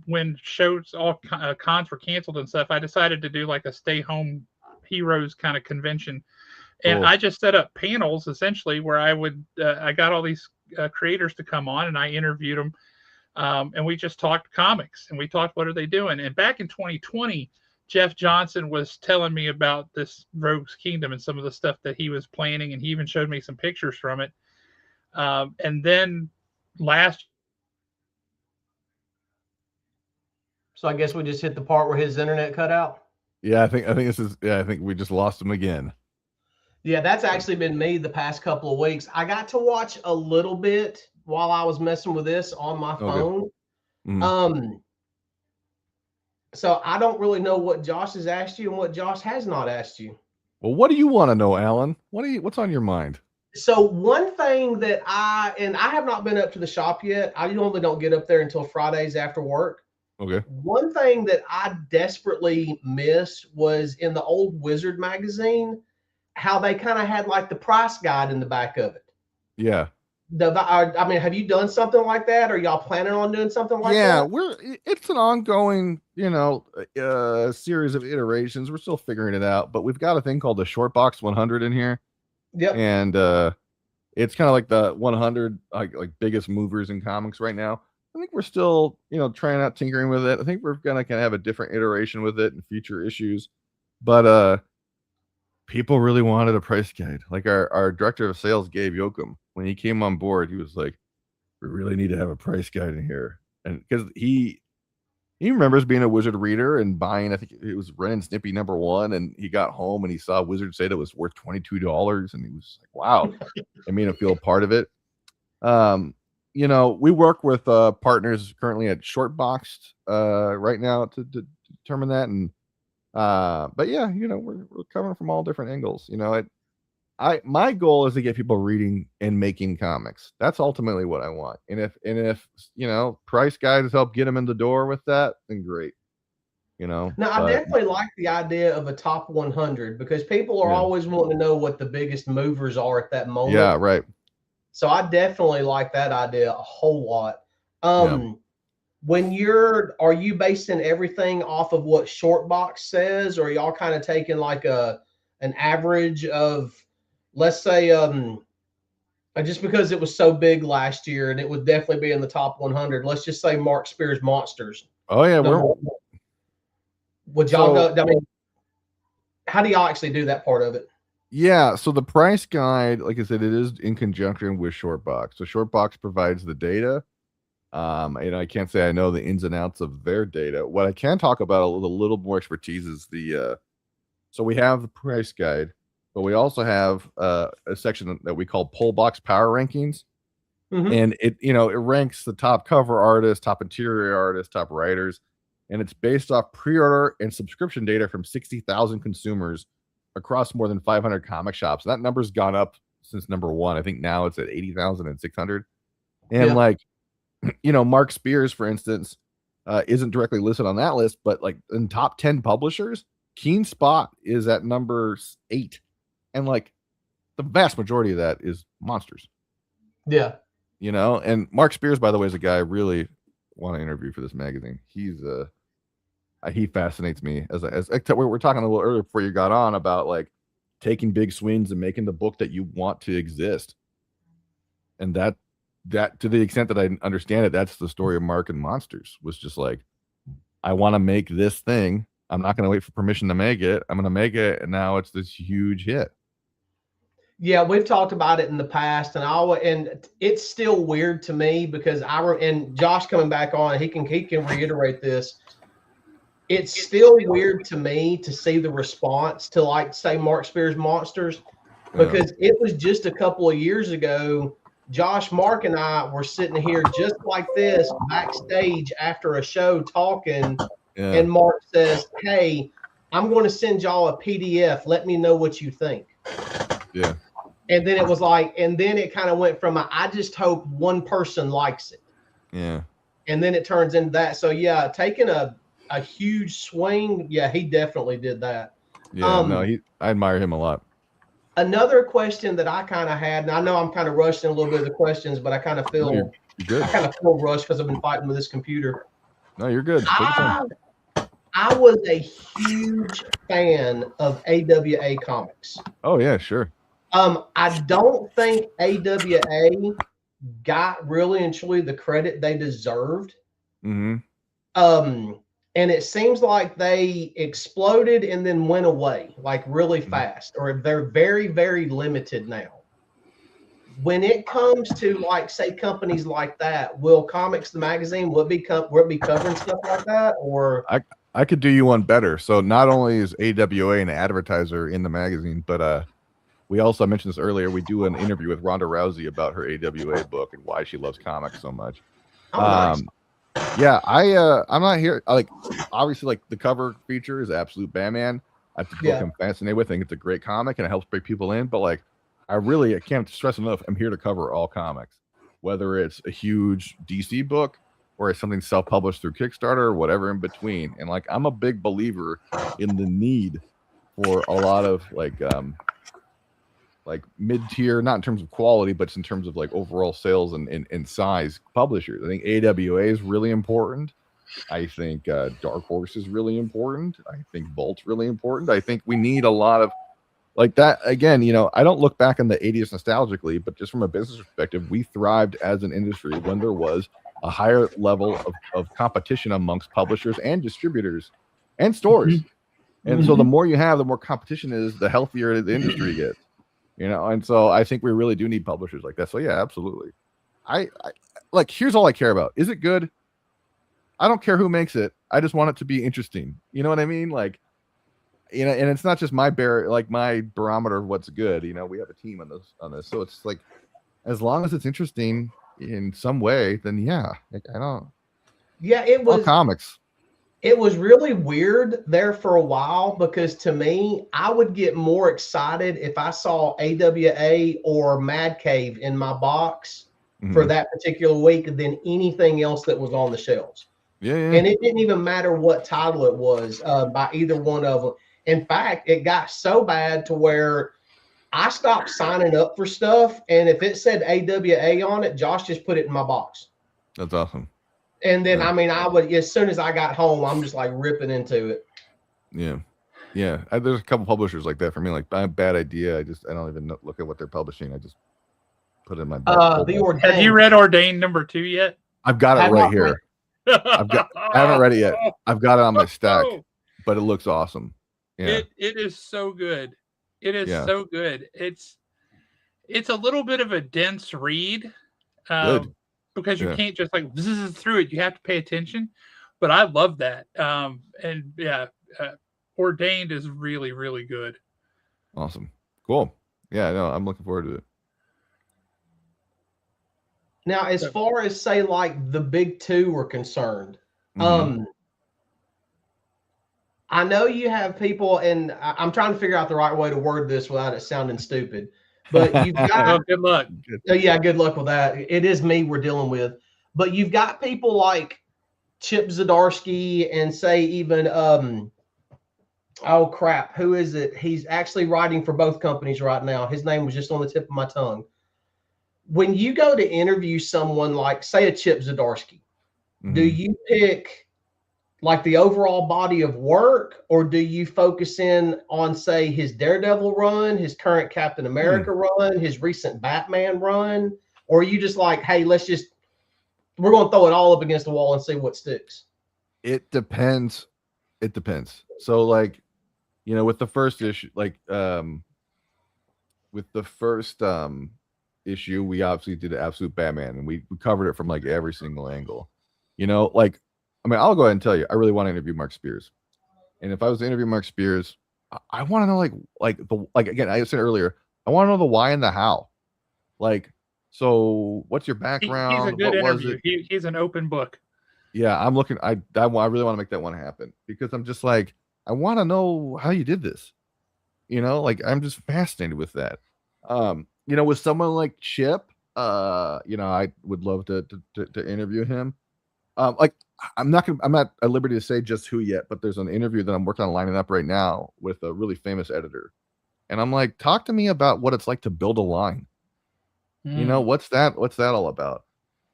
when shows, all cons were canceled and stuff, I decided to do like a stay-home heroes kind of convention. And I just set up panels, essentially, where I got all these creators to come on, and I interviewed them. And we just talked comics, and we talked, what are they doing? And back in 2020, Jeff Johnson was telling me about this Rogue's Kingdom and some of the stuff that he was planning, and he even showed me some pictures from it. And then last. So I guess we just hit the part where his internet cut out. Yeah, I think this is. Yeah, I think we just lost him again. Yeah, that's actually been me the past couple of weeks. I got to watch a little bit while I was messing with this on my Okay. phone. Mhm. So I don't really know what Josh has asked you and what Josh has not asked you. Well, what do you want to know, Alan? What's on your mind? So one thing that I have not been up to the shop yet. I normally don't get up there until Fridays after work. Okay. One thing that I desperately miss was in the old Wizard magazine, how they kind of had like the price guide in the back of it. Yeah. I mean, have you done something like that? Or y'all planning on doing something like Yeah, that? it's an ongoing, series of iterations. We're still figuring it out, but we've got a thing called the Short Box 100 in here, Yep. and it's kind of like the 100 like biggest movers in comics right now. I think we're still, trying out tinkering with it. I think we're gonna kind of have a different iteration with it in future issues, but people really wanted a price guide. Like our director of sales, Gabe Yoakum, when he came on board, he was like, "We really need to have a price guide in here," and because he remembers being a Wizard reader and buying, I think it was Ren and Snippy #1, and he got home and he saw Wizard say that it was worth $22, and he was like, "Wow!" It made him feel a part of it. We work with partners currently at Shortboxed right now to determine that, and but yeah, we're coming from all different angles. My goal is to get people reading and making comics. That's ultimately what I want. And if price guides help get them in the door with that, then great. Now, I definitely like the idea of a top 100 because people are Yeah. always wanting to know what the biggest movers are at that moment. Yeah, right. So I definitely like that idea a whole lot. Yeah. Are you basing everything off of what Shortbox says, or are y'all kind of taking like an average of, let's say, just because it was so big last year and it would definitely be in the top 100, let's just say Mark Spears Monsters. Oh yeah, Would y'all go? I mean, how do y'all actually do that part of it? Yeah, so the price guide, like I said, it is in conjunction with Shortbox. So Shortbox provides the data. I can't say I know the ins and outs of their data. What I can talk about with a little more expertise is so we have the price guide, but we also have a section that we call Pull Box Power Rankings. Mm-hmm. And it ranks the top cover artists, top interior artists, top writers, and it's based off pre-order and subscription data from 60,000 consumers across more than 500 comic shops. That number's gone up since #1. I think now it's at 80,600. And Mark Spears, for instance, isn't directly listed on that list, but like in top 10 publishers, Keen Spot is at number 8. And like the vast majority of that is monsters. Yeah. And Mark Spears, by the way, is a guy I really want to interview for this magazine. He fascinates me we were talking a little earlier before you got on about like taking big swings and making the book that you want to exist. And that to the extent that I understand it, that's the story of Mark and Monsters, was just like, I want to make this thing. I'm not going to wait for permission to make it. I'm going to make it. And now it's this huge hit. Yeah, we've talked about it in the past, and it's still weird to me because and Josh coming back on, he can reiterate this. It's still weird to me to see the response to, like, say, Mark Spears Monsters, because it was just a couple of years ago. Josh, Mark, and I were sitting here just like this backstage after a show talking, and Mark says, "Hey, I'm going to send y'all a PDF. Let me know what you think." Yeah. And then it was like, and then it kind of went from I just hope one person likes it. Yeah. And then it turns into that. So yeah, taking a huge swing. Yeah, he definitely did that. Yeah, I admire him a lot. Another question that I kind of had, and I know I'm kind of rushing a little bit of the questions, but I kind of feel you're good. I kind of feel rushed because I've been fighting with this computer. No, you're good. I was a huge fan of AWA comics. Oh yeah, sure. I don't think AWA got really and truly the credit they deserved. Mm-hmm. And it seems like they exploded and then went away like really fast, or they're very, very limited now. When it comes to, like, say, companies like that, will Comics the Magazine will it be covering stuff like that? Or I could do you one better. So not only is AWA an advertiser in the magazine, but We also, I mentioned this earlier, we do an interview with Ronda Rousey about her AWA book and why she loves comics so much. Oh, nice. Yeah, I'm not here. Like, obviously, like the cover feature is absolute Batman. That's a book I'm fascinated with. I think it's a great comic and it helps bring people in. But like, I can't stress enough. I'm here to cover all comics, whether it's a huge DC book or it's something self-published through Kickstarter or whatever in between. And like, I'm a big believer in the need for a lot of like mid-tier, not in terms of quality, but in terms of like overall sales and size publishers. I think AWA is really important. I think Dark Horse is really important. I think Bolt's really important. I think we need a lot of like that. Again, you know, I don't look back in the 80s nostalgically, but just from a business perspective, we thrived as an industry when there was a higher level of competition amongst publishers and distributors and stores. And so the more you have, the more competition is, the healthier the industry gets. You know, and so I think we really do need publishers like that. So yeah, absolutely. I like, here's all I care about. Is it good? I don't care who makes it. I just want it to be interesting. You know what I mean? Like, you know, and it's not just my my barometer of what's good. You know, we have a team on this. So it's like, as long as it's interesting in some way, then yeah. Like, I don't. Yeah, it was comics. It was really weird there for a while because to me, I would get more excited if I saw AWA or Mad Cave in my box for that particular week than anything else that was on the shelves. Yeah. And it didn't even matter what title it was by either one of them. In fact, it got so bad to where I stopped signing up for stuff. And if it said AWA on it, Josh just put it in my box. That's awesome. And then, I mean, I would, as soon as I got home, I'm just like ripping into it. Yeah. There's a couple publishers like that for me. Like, bad idea. I don't even look at what they're publishing. I just put it in my box. Have you read Ordained #2 yet? I've got it right here. I haven't read it yet. I've got it on my stack, but it looks awesome. Yeah. It is so good. It is so good. It's a little bit of a dense read. Good. Because you can't just like zzz through it. You have to pay attention. But I love that. And yeah, Ordained is really, really good. Awesome. Cool. Yeah, no, I'm looking forward to it. Now, as far as say like the big two are concerned, I know you have people, and I'm trying to figure out the right way to word this without it sounding stupid. But you've got good luck. Yeah, good luck with that. It is me we're dealing with. But you've got people like Chip Zdarsky and say even oh crap, who is it? He's actually writing for both companies right now. His name was just on the tip of my tongue. When you go to interview someone like, say, a Chip Zdarsky, do you pick like the overall body of work, or do you focus in on, say, his Daredevil run, his current Captain America run, his recent Batman run? Or are you just like, hey, we're going to throw it all up against the wall and see what sticks? It depends. So like, you know, with the first issue, like with the first issue, we obviously did Absolute Batman, and we covered it from like every single angle. You know, like, I mean, I'll go ahead and tell you, I really want to interview Mark Spears. And if I was to interview Mark Spears, I want to know like again, I said earlier, I want to know the why and the how. Like, so what's your background? He's a good interview. He's an open book. Yeah, I'm looking. I really want to make that one happen because I'm just like, I want to know how you did this. You know, like, I'm just fascinated with that. You know, with someone like Chip, you know, I would love to interview him. Like, I'm not at liberty to say just who yet, but there's an interview that I'm working on lining up right now with a really famous editor. And I'm like, talk to me about what it's like to build a line. You know, what's that all about?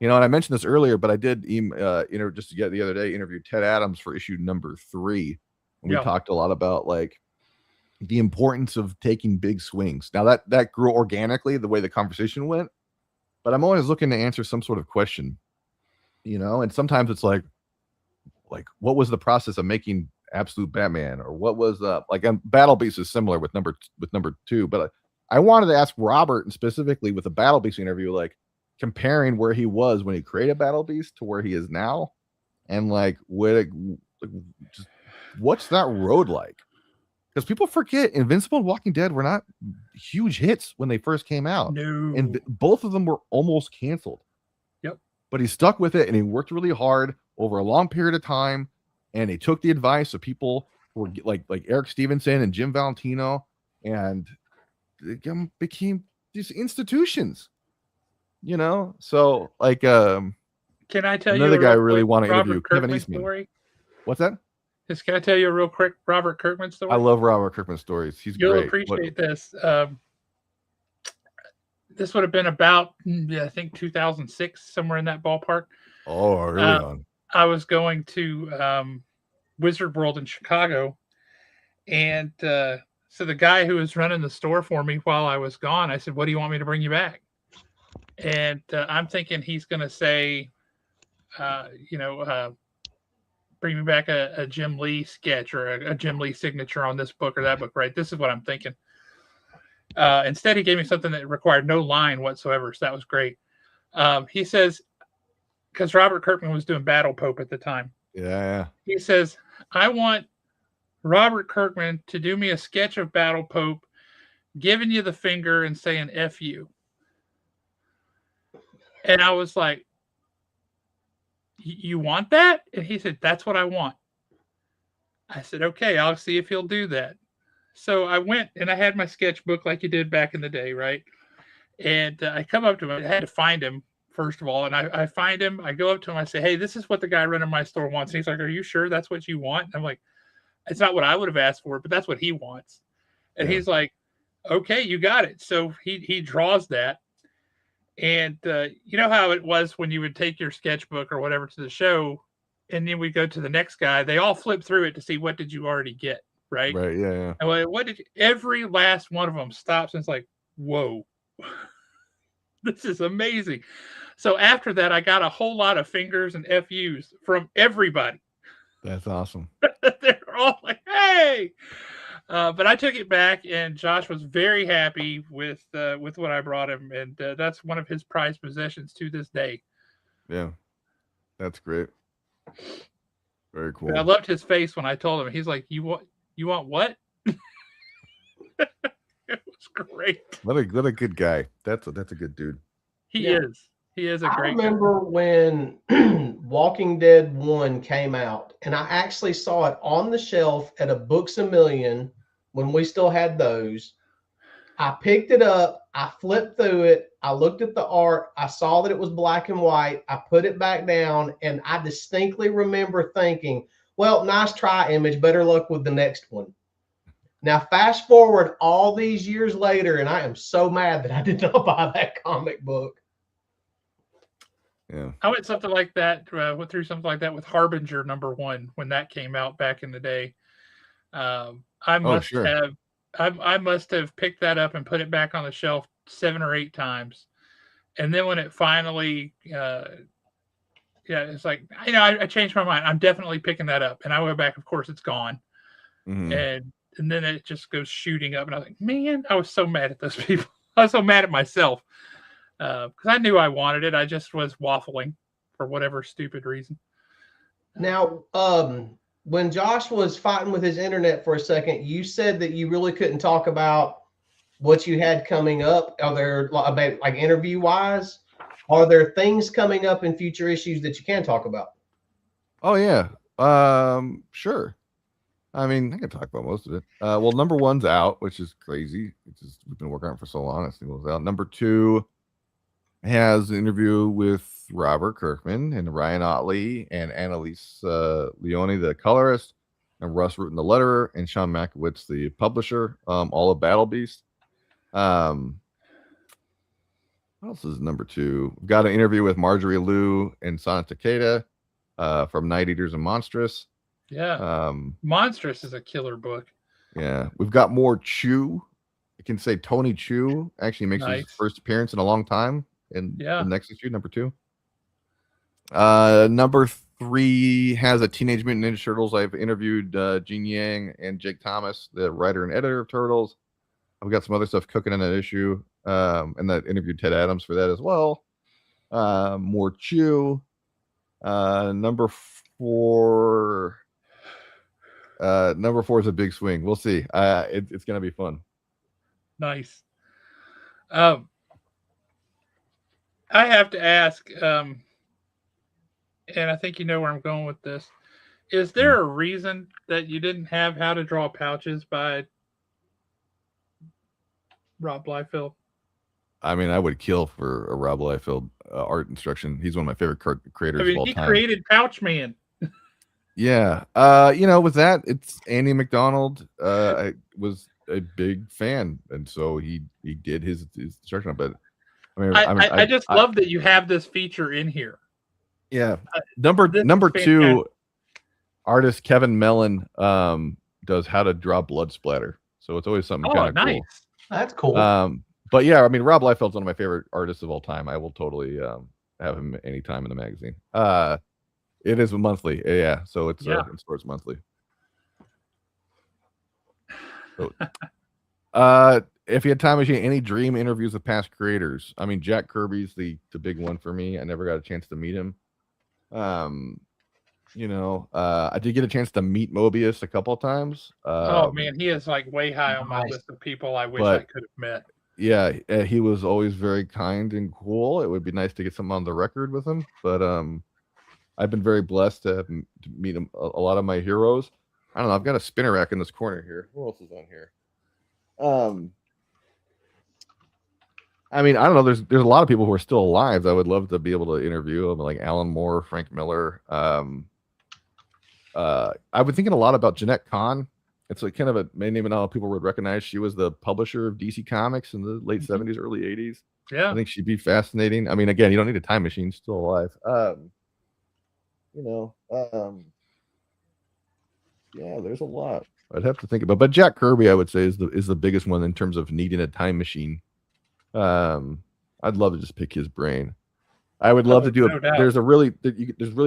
You know, and I mentioned this earlier, but I did, just to get the other day, interviewed Ted Adams for issue #3. And we talked a lot about like the importance of taking big swings. Now that grew organically the way the conversation went, but I'm always looking to answer some sort of question, you know, and sometimes it's like what was the process of making Absolute Batman, or what was Battle Beast is similar with number 2, but I wanted to ask Robert, and specifically with the Battle Beast interview, like comparing where he was when he created Battle Beast to where he is now, and like what's that road like? because people forget Invincible and Walking Dead were not huge hits when they first came out. No. And both of them were almost canceled. Yep. But he stuck with it and he worked really hard over a long period of time. And he took the advice of people who were like Eric Stevenson and Jim Valentino, and they became these institutions, you know? So like can I tell another you guy I really want to interview, Kevin Kirkman Eastman. Story? What's that? Can I tell you a real quick Robert Kirkman story? I love Robert Kirkman stories. He's You'll great. appreciate this. This would have been about, I think, 2006, somewhere in that ballpark. Oh, early on. I was going to Wizard World in Chicago, and so the guy who was running the store for me while I was gone, I said, "What do you want me to bring you back?" And I'm thinking he's going to say, bring me back a Jim Lee sketch or a Jim Lee signature on this book or that book, right? This is what I'm thinking. Instead, he gave me something that required no line whatsoever, so that was great. He says, because Robert Kirkman was doing Battle Pope at the time. Yeah. He says, I want Robert Kirkman to do me a sketch of Battle Pope, giving you the finger and saying F you. And I was like, you want that? And he said, that's what I want. I said, okay, I'll see if he'll do that. So I went and I had my sketchbook like you did back in the day, right? And I come up to him. I had to find him, first of all. And I find him. I go up to him. I say, hey, this is what the guy running my store wants. And he's like, are you sure that's what you want? And I'm like, it's not what I would have asked for, but that's what he wants. And he's like, okay, you got it. So he draws that. And you know how it was when you would take your sketchbook or whatever to the show, and then we go to the next guy. They all flip through it to see what did you already get. Right. Right. Yeah. And what did every last one of them stops and it's like, whoa, this is amazing. So after that, I got a whole lot of fingers and FUs from everybody. That's awesome. They're all like, hey. But I took it back, and Josh was very happy with what I brought him, and that's one of his prized possessions to this day. Yeah, that's great. Very cool. But I loved his face when I told him. He's like, "You want what?" It was great. What a good guy. That's a good dude. He is. He is a great. I remember when Walking Dead 1 came out, and I actually saw it on the shelf at a Books A Million when we still had those. I picked it up, I flipped through it, I looked at the art, I saw that it was black and white, I put it back down, and I distinctly remember thinking, well, nice try, Image, better luck with the next one. Now, fast forward all these years later, and I am so mad that I did not buy that comic book. Yeah, I went something like that. Went through something like that with Harbinger #1 when that came out back in the day. I must have picked that up and put it back on the shelf 7 or 8 times, and then when it finally, it's like I changed my mind. I'm definitely picking that up, and I went back. Of course, it's gone, and then it just goes shooting up, and I was like, man, I was so mad at those people. I was so mad at myself. Because I knew I wanted it. I just was waffling for whatever stupid reason. Now, when Josh was fighting with his internet for a second, you said that you really couldn't talk about what you had coming up. Are there, about like interview wise, are there things coming up in future issues that you can talk about? Oh yeah, sure. I mean, I can talk about most of it. Well, #1's out, which is crazy. We've been working on it for so long. It's out. #2 has an interview with Robert Kirkman and Ryan Otley and Annalise Leone, the colorist, and Russ Rutan, the letterer, and Sean Makowitz, the publisher, all of Battle Beast. What else is #2? We've got an interview with Marjorie Liu and Sana Takeda from Night Eaters and Monstrous. Yeah. Monstrous is a killer book. Yeah. We've got more Chew. I can say Tony Chu actually makes his first appearance in a long time. In the next issue, #2. #3 has a Teenage Mutant Ninja Turtles. I've interviewed Gene Yang and Jake Thomas, the writer and editor of Turtles. I've got some other stuff cooking in that issue, and that interviewed Ted Adams for that as well. More Chew. #4. Number 4 is a big swing. We'll see. It's gonna be fun. Nice. Um, I have to ask, and I think you know where I'm going with this. Is Mm. there a reason that you didn't have How to Draw Pouches by Rob Liefeld? I mean, I would kill for a Rob Liefeld art instruction. He's one of my favorite I creators of mean, all he time. created Pouch Man. Yeah. With that, it's Andy McDonald. I was a big fan, and so he did his instruction. But I just love that you have this feature in here. Yeah. Uh, Number this number is 2, artist Kevin Mellon does How to Draw Blood Splatter. So it's always something Oh, kind of nice. cool. That's cool. But yeah, I mean, Rob Liefeld's one of my favorite artists of all time. I will totally have him anytime in the magazine. It is a monthly, yeah. So it's in stores monthly. So, if you had time machine, any dream interviews with past creators? I mean, Jack Kirby's the big one for me. I never got a chance to meet him. I did get a chance to meet Mobius a couple of times. Oh man, he is like way high on my list of people I wish I could have met. Yeah, he was always very kind and cool. It would be nice to get something on the record with him, but I've been very blessed to meet him, a lot of my heroes. I don't know. I've got a spinner rack in this corner here. Who else is on here? I mean, I don't know. There's a lot of people who are still alive that I would love to be able to interview them, like Alan Moore, Frank Miller. I've been thinking a lot about Jeanette Kahn. It's like kind of a name and all people would recognize. She was the publisher of DC Comics in the late 70s, early 80s. Yeah. I think she'd be fascinating. I mean, again, you don't need a time machine, she's still alive. Yeah, there's a lot. I'd have to think about, but Jack Kirby, I would say, is the biggest one in terms of needing a time machine. I'd love to just pick his brain. I would love to do there's really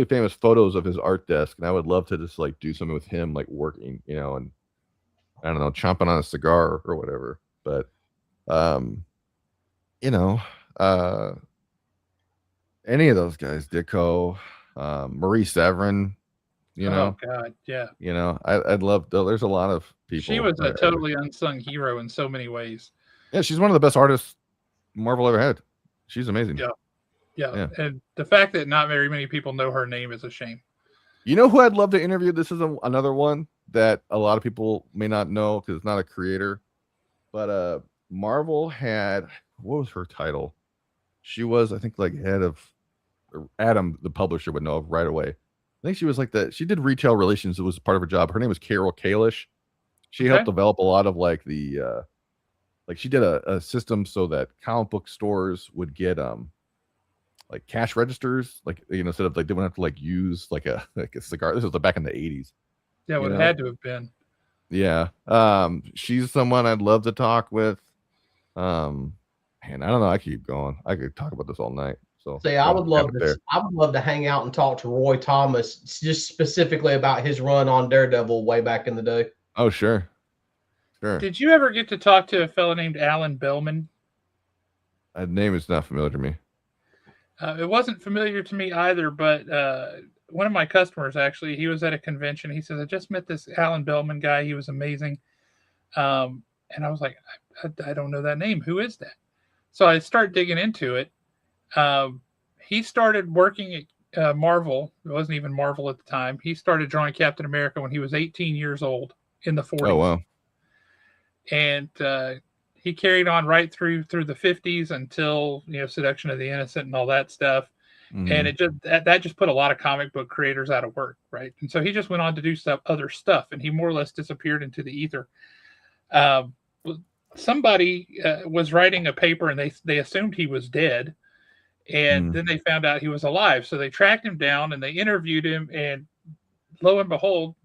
famous photos of his art desk, and I would love to just like do something with him, like working, and I don't know, chomping on a cigar or whatever. But any of those guys, Dicko, Marie Severin, Oh God, yeah. I'd love. There's a lot of people. She was a totally unsung hero in so many ways. Yeah, she's one of the best artists Marvel ever had. She's amazing. Yeah. And the fact that not very many people know her name is a shame. You know who I'd love to interview? This is another one that a lot of people may not know because it's not a creator. But Marvel had, what was her title? She was, I think, like head of Adam, the publisher, would know right away. I think she was like she did retail relations. It was part of her job. Her name was Carol Kalish. She helped develop a lot of like the she did a system so that comic book stores would get like cash registers, like instead of like they wouldn't have to like use like a cigar. This was back in the 80s. Yeah, it had to have been. Yeah. She's someone I'd love to talk with. Man, I don't know. I keep going. I could talk about this all night. So I would love to hang out and talk to Roy Thomas just specifically about his run on Daredevil way back in the day. Oh, sure. Did you ever get to talk to a fellow named Alan Bellman? That name is not familiar to me. It wasn't familiar to me either, but one of my customers, actually, he was at a convention. He says, I just met this Alan Bellman guy. He was amazing. And I was like, I don't know that name. Who is that? So I start digging into it. He started working at Marvel. It wasn't even Marvel at the time. He started drawing Captain America when he was 18 years old in the 40s. Oh, wow. And he carried on right through the 50s until Seduction of the Innocent and all that stuff. Mm-hmm. And it just that just put a lot of comic book creators out of work, right? And so he just went on to do other stuff, and he more or less disappeared into the ether. Somebody was writing a paper, and they assumed he was dead, and then they found out he was alive. So they tracked him down and they interviewed him, and lo and behold,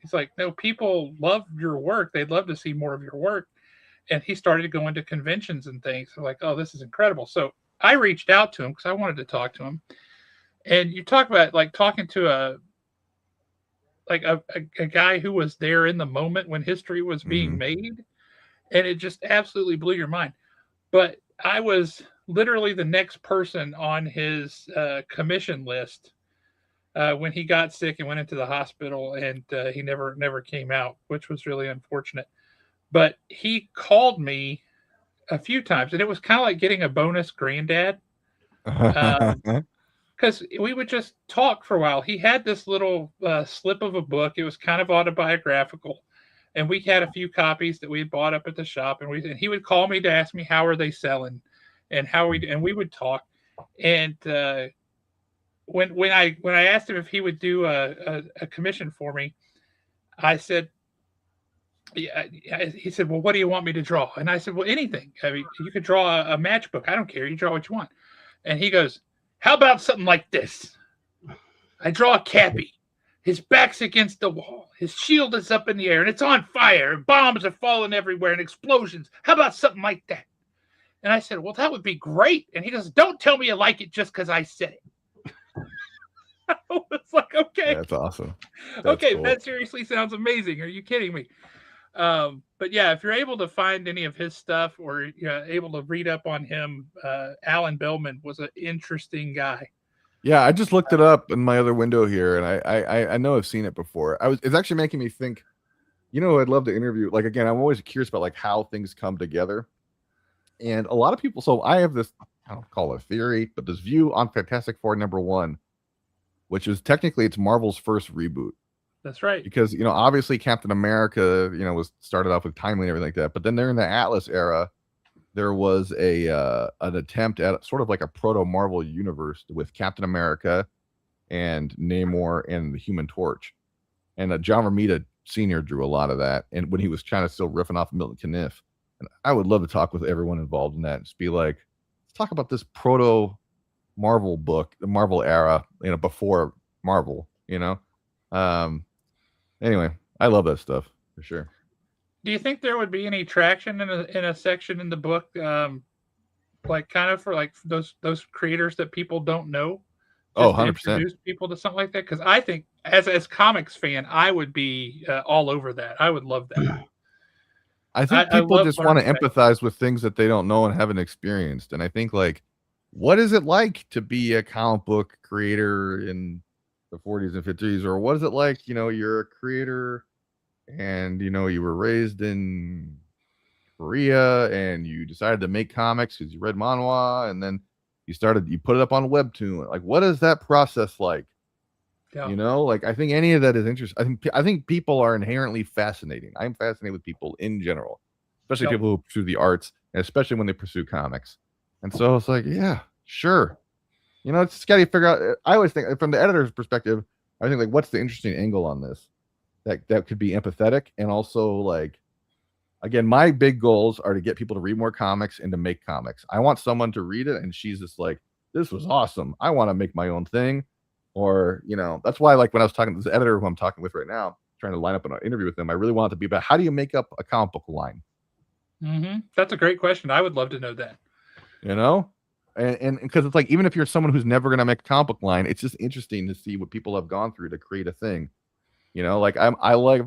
he's like, no, people love your work. They'd love to see more of your work. And he started going to conventions and things. So like, oh, this is incredible. So I reached out to him because I wanted to talk to him. And you talk about like talking to a guy who was there in the moment when history was being made. And it just absolutely blew your mind. But I was literally the next person on his commission list when he got sick and went into the hospital, and he never came out, which was really unfortunate. But he called me a few times, and it was kind of like getting a bonus granddad. Because we would just talk for a while. He had this little slip of a book. It was kind of autobiographical, and we had a few copies that we had bought up at the shop. And he would call me to ask me how are they selling, and we would talk. And when I asked him if he would do a commission for me, I said, yeah, he said, well, what do you want me to draw? And I said, well, anything. I mean, you could draw a matchbook. I don't care. You draw what you want. And he goes, how about something like this? I draw a Cappy. His back's against the wall. His shield is up in the air, and it's on fire, and bombs are falling everywhere, and explosions. How about something like that? And I said, well, that would be great. And he goes, don't tell me you like it just because I said it. I was like, okay. That's awesome. Okay, cool. That seriously sounds amazing. Are you kidding me? But yeah, if you're able to find any of his stuff or able to read up on him, Alan Bellman was an interesting guy. Yeah, I just looked it up in my other window here, and I know I've seen it before. It's actually making me think. I'd love to interview. Like again, I'm always curious about like how things come together, and a lot of people. So I have this, I don't call it a theory, but this view on Fantastic Four #1, which is technically it's Marvel's first reboot. That's right. Because, obviously Captain America, was started off with Timely and everything like that. But then during the Atlas era, there was an attempt at sort of like a proto-Marvel universe with Captain America and Namor and the Human Torch. And John Romita Sr. drew a lot of that. And when he was trying to still riffing off Milton Caniff. And I would love to talk with everyone involved in that and just be like, let's talk about this proto-Marvel book, the Marvel era, before Marvel, Anyway, I love that stuff for sure. Do you think there would be any traction in a section in the book, like kind of for like those creators that people don't know? Oh, 100%. Introduce people to something like that, because I think as comics fan, I would be all over that. I would love that. I think people just want to empathize with things that they don't know and haven't experienced, and I think like, what is it like to be a comic book creator in the 40s and 50s, or what is it like, you're a creator and you were raised in Korea and you decided to make comics because you read manhwa and then you put it up on Webtoon. Like, what is that process like? Yeah. Like, I think any of that is interesting. I think people are inherently fascinating. I'm fascinated with people in general, especially people who pursue the arts, and especially when they pursue comics. And so it's like, yeah, sure. It's just got to figure out. I always think from the editor's perspective, I think like, what's the interesting angle on this that could be empathetic, and also like, again, my big goals are to get people to read more comics and to make comics. I want someone to read it and she's just like, this was awesome. I want to make my own thing, or that's why like when I was talking to this editor who I'm talking with right now, trying to line up an interview with them, I really want it to be about how do you make up a comic book line. Mm-hmm. That's a great question. I would love to know that. And because it's like, even if you're someone who's never going to make a comic book line, it's just interesting to see what people have gone through to create a thing. Like I love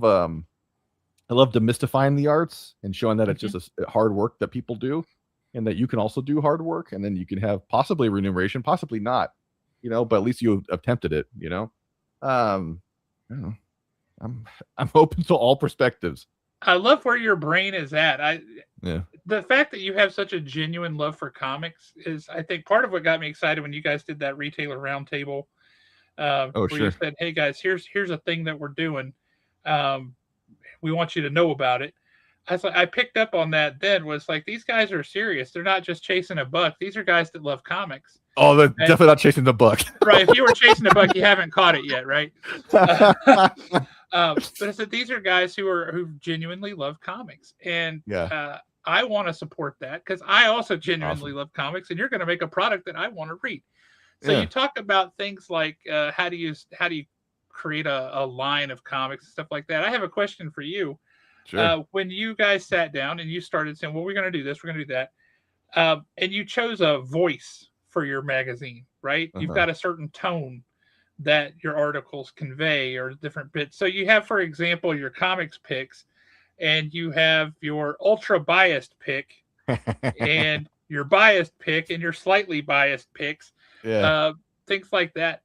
demystifying the arts and showing that it's just a hard work that people do, and that you can also do hard work, and then you can have possibly remuneration, possibly not, but at least you attempted it. I'm open to all perspectives. I love where your brain is at. The fact that you have such a genuine love for comics is, I think, part of what got me excited when you guys did that retailer roundtable. Where you said, "Hey guys, here's a thing that we're doing. We want you to know about it." I picked up on that. Then was like, these guys are serious. They're not just chasing a buck. These are guys that love comics. Oh, they're definitely not chasing the buck. Right? If you were chasing a buck, you haven't caught it yet, right? But I said these are guys who genuinely love comics, and I want to support that because I also genuinely love comics, and you're going to make a product that I want to read. So you talk about things like how do you create a line of comics and stuff like that. I have a question for you. Sure. When you guys sat down and you started saying, well, we're going to do this, we're going to do that, and you chose a voice for your magazine, right? You've got a certain tone that your articles convey, or different bits. So you have, for example, your comics picks, and you have your ultra biased pick and your biased pick and your slightly biased picks, things like that.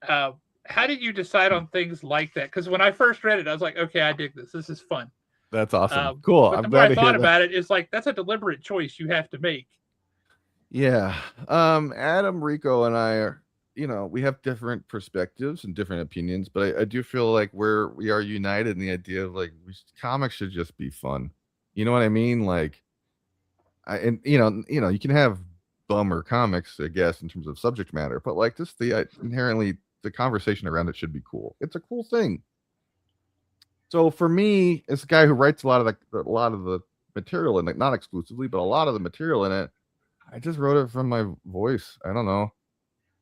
how did you decide on things like that? Because when I first read it, I was like, okay, I dig this. This is fun. That's awesome. Cool. But I'm the more glad I to hear thought that. about it, it's like that's a deliberate choice you have to make. Yeah. Adam, Rico, and I are, we have different perspectives and different opinions, but I do feel like we are united in the idea of like comics should just be fun. You know what I mean? Like, you can have bummer comics, I guess, in terms of subject matter, but like just inherently the conversation around it should be cool. It's a cool thing. So for me, as a guy who writes a lot of the material in it, not exclusively, but a lot of the material in it, I just wrote it from my voice. I don't know.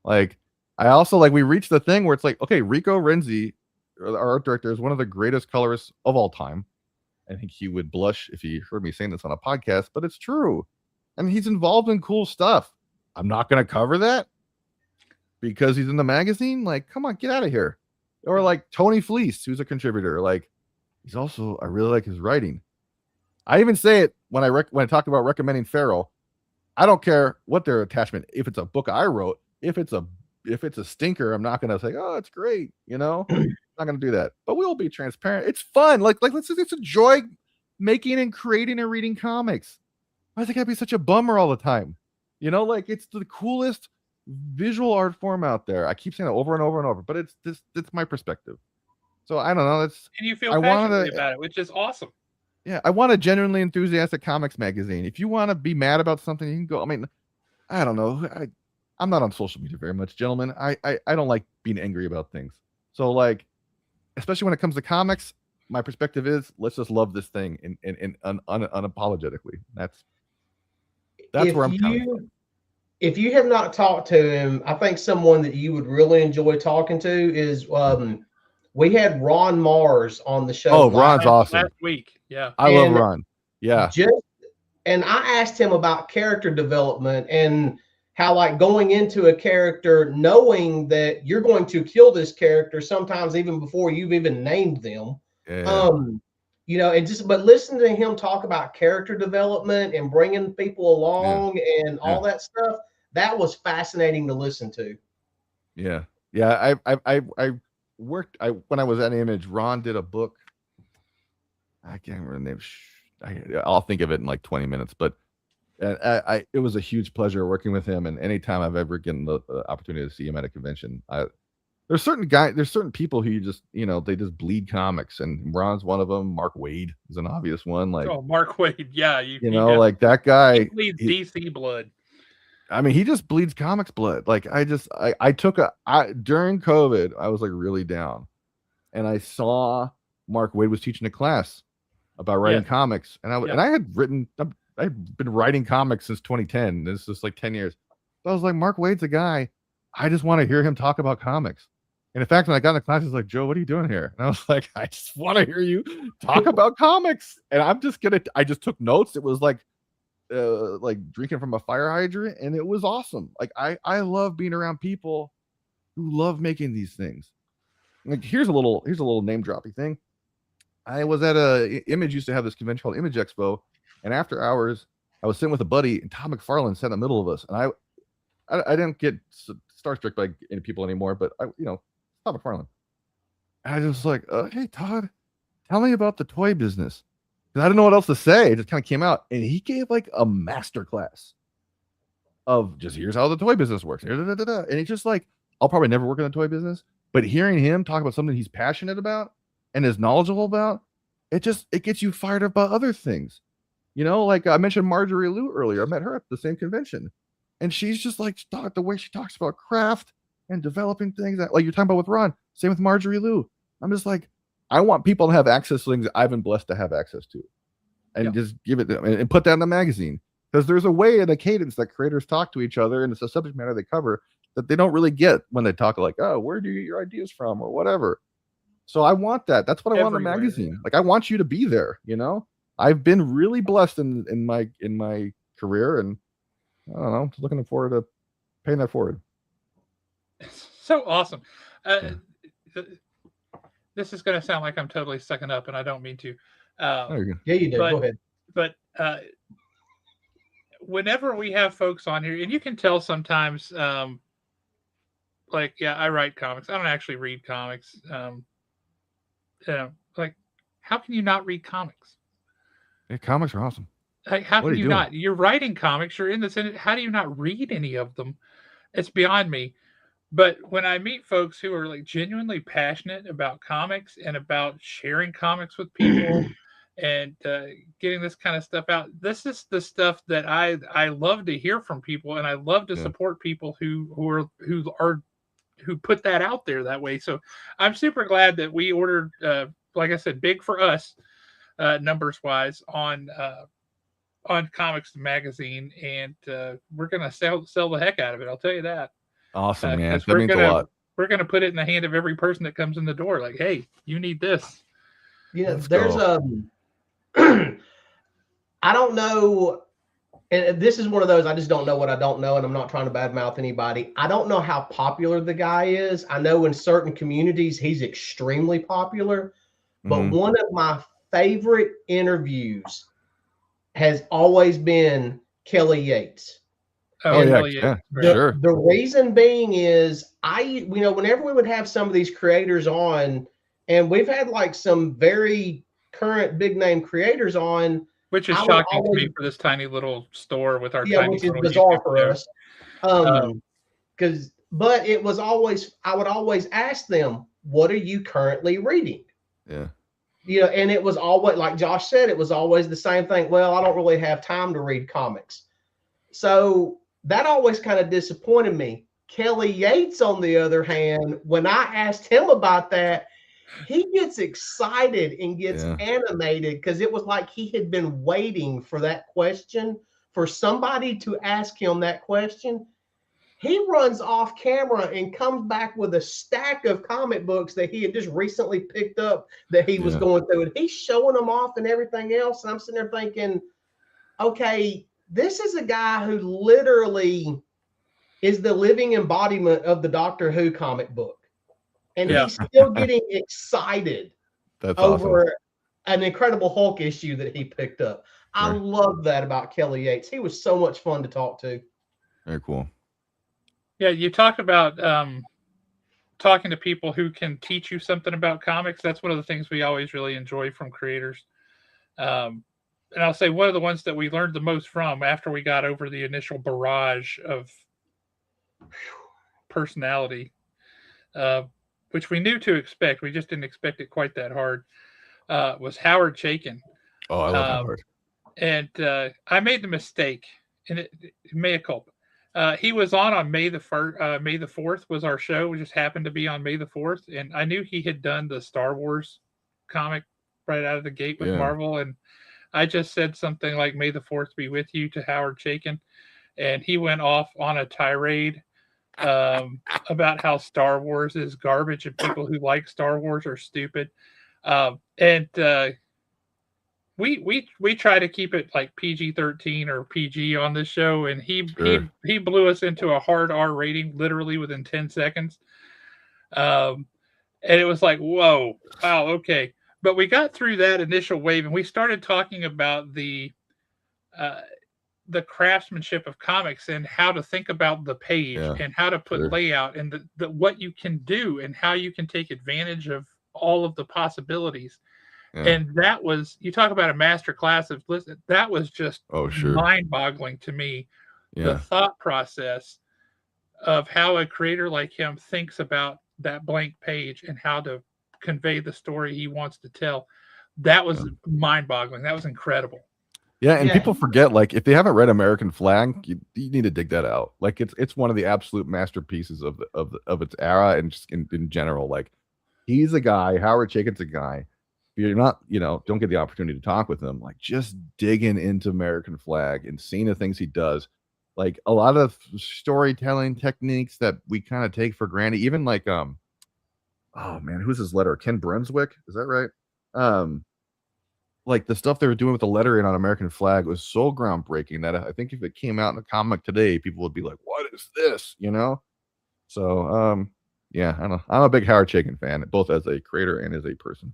Like, I also like we reached the thing where it's like, okay, Rico Renzi, our art director, is one of the greatest colorists of all time. I think he would blush if he heard me saying this on a podcast, but it's true. And he's involved in cool stuff. I'm not going to cover that because he's in the magazine. Like, come on, get out of here. Or like Tony Fleece, who's a contributor. Like, he's also, I really like his writing. I even say it when I talk about recommending Farrell. I don't care what their attachment. If it's a book I wrote, if it's a stinker, I'm not going to say, oh, it's great. I'm not going to do that. But we'll be transparent. It's fun. Like let's enjoy making and creating and reading comics. Why does it got to be such a bummer all the time? Like it's the coolest visual art form out there. I keep saying it over and over and over, but it's my perspective. So I don't know. And you feel passionately about it, which is awesome. Yeah, I want a genuinely enthusiastic comics magazine. If you want to be mad about something, you can go. I mean, I don't know. I'm not on social media very much, gentlemen. I don't like being angry about things. So like, especially when it comes to comics, my perspective is let's just love this thing unapologetically. That's where I'm coming from. If you have not talked to him, I think someone that you would really enjoy talking to is we had Ron Mars on the show. Oh, Ron's awesome. Last week. Yeah. I love Ron. Yeah. And I asked him about character development and how like going into a character, knowing that you're going to kill this character sometimes even before you've even named them. Yeah. But listening to him talk about character development and bringing people along and all that stuff, that was fascinating to listen to. Yeah. Yeah. I worked when I was at Image. Ron did a book. I can't remember the name. I'll think of it in like 20 minutes, but it was a huge pleasure working with him. And anytime I've ever gotten the opportunity to see him at a convention, there's certain people who you just, they just bleed comics, and Ron's one of them. Mark Waid is an obvious one. Like, Mark Waid. Yeah. Like that guy. He bleeds DC blood. I mean, he just bleeds comics blood. Like I during COVID, I was like really down, and I saw Mark Waid was teaching a class about writing comics, and I've been writing comics since 2010. This is like 10 years. So I was like, Mark Waid's a guy. I just want to hear him talk about comics. And in fact, when I got in the class, he's like, Joe, what are you doing here? And I was like, I just want to hear you talk about comics. And I just took notes. It was like drinking from a fire hydrant, and it was awesome. Like I love being around people who love making these things. Like here's a little name dropping thing. I was at Image used to have this convention called Image Expo, and after hours I was sitting with a buddy, and Todd McFarlane sat in the middle of us, and I didn't get starstruck by any people anymore, but Todd McFarlane. And I was like, hey Todd, tell me about the toy business. I didn't know what else to say. It just kind of came out, and he gave like a master class of just here's how the toy business works. And it's just like, I'll probably never work in the toy business, but hearing him talk about something he's passionate about and is knowledgeable about, it gets you fired up about other things. Like I mentioned Marjorie Liu earlier. I met her at the same convention, and she's just like the way she talks about craft and developing things that, like you're talking about with Ron. Same with Marjorie Liu. I'm just like, I want people to have access to things I've been blessed to have access to, and just give it to them and put that in the magazine, because there's a way and a cadence that creators talk to each other, and it's a subject matter they cover that they don't really get when they talk like, oh, where do you get your ideas from or whatever. So I want that. That's what I want in the magazine. Like I want you to be there. I've been really blessed in my career, and I don't know, looking forward to paying that forward. So awesome. This is going to sound like I'm totally sucking up, and I don't mean to. Yeah, you did. Go ahead. But whenever we have folks on here, and you can tell sometimes like, yeah, I write comics. I don't actually read comics. Like, how can you not read comics? Yeah, comics are awesome. Like, how What can are you you doing? not? You're writing comics. You're in this. How do you not read any of them? It's beyond me. But when I meet folks who are like genuinely passionate about comics and about sharing comics with people and getting this kind of stuff out, this is the stuff that I love to hear from people, and I love to Yeah. support people who put that out there that way. So I'm super glad that we ordered, like I said, big for us, numbers wise, on Comics Magazine, and we're gonna sell the heck out of it. I'll tell you that, Awesome, man. because That means a lot. we're gonna put it in the hand of every person that comes in the door. Like, hey, you need this. You know, Let's there's go. I don't know, and this is one of those, I just don't know what I don't know, and I'm not trying to badmouth anybody. I don't know how popular the guy is. I know in certain communities he's extremely popular, but Mhm. one of my favorite interviews has always been Kelly Yates. Oh, Oh And yeah, Kelly yeah, Yates, great. the sure. the reason being is whenever we would have some of these creators on, and we've had like some very current big name creators on, Which is I would shocking to always, me for this tiny little store with our yeah, tiny which is little bizarre YouTube for show. us. Um, Because but it was always, I would always ask them, what are you currently reading? Yeah. And it was always, like Josh said, it was always the same thing. Well, I don't really have time to read comics. So that always kind of disappointed me. Kelly Yates, on the other hand, when I asked him about that, he gets excited and gets Yeah. animated because it was like he had been waiting for that question, for somebody to ask him that question. He runs off camera and comes back with a stack of comic books that he had just recently picked up that he was Yeah. going through, and he's showing them off and everything else. And I'm sitting there thinking, okay, this is a guy who literally is the living embodiment of the Doctor Who comic book. And yeah, he's still getting excited That's awesome. over an Incredible Hulk issue that he picked up. I Sure. love that about Kelly Yates. He was so much fun to talk to. Very cool. yeah. You talk about talking to people who can teach you something about comics. That's one of the things we always really enjoy from creators. Um, and I'll say one of the ones that we learned the most from after we got over the initial barrage of personality, uh, which we knew to expect. We just didn't expect it quite that hard. Was Howard Chaykin. Oh, I love Um, Howard. and I made the mistake, and it mea culpa. He was on May the first, May the 4th was our show. We just happened to be on May the 4th, and I knew he had done the Star Wars comic right out of the gate with Yeah. Marvel, and I just said something like "May the 4th be with you" to Howard Chaykin, and he went off on a tirade um, about how Star Wars is garbage and people who like Star Wars are stupid. And we try to keep it like PG-13 or PG on this show, and Sure. he blew us into a hard R rating literally within 10 seconds. Um, and it was like, whoa, wow, okay. But we got through that initial wave, and we started talking about uh, the craftsmanship of comics and how to think about the page Yeah. and how to put Sure. layout and what you can do and how you can take advantage of all of the possibilities. Yeah. And that was, you talk about a master class of listen, that was just Oh, sure. mind boggling to me, the Yeah. thought process of how a creator like him thinks about that blank page and how to convey the story he wants to tell. That Yeah. was mind boggling. That was incredible. Yeah, and Yeah, people forget, like, if they haven't read American Flag, you need to dig that out. Like, it's one of the absolute masterpieces of its era, and just in general. Like, he's a guy, Howard Chaykin's a guy. If you're not, don't get the opportunity to talk with him, like, just digging into American Flag and seeing the things he does. Like, a lot of storytelling techniques that we kind of take for granted, even like oh man, who's his letter? Ken Brunswick, is that right? Like, the stuff they were doing with the lettering on American Flag was so groundbreaking that I think if it came out in a comic today, people would be like, "What is this?" So, yeah, I don't know. I'm a big Howard Chaykin fan, both as a creator and as a person.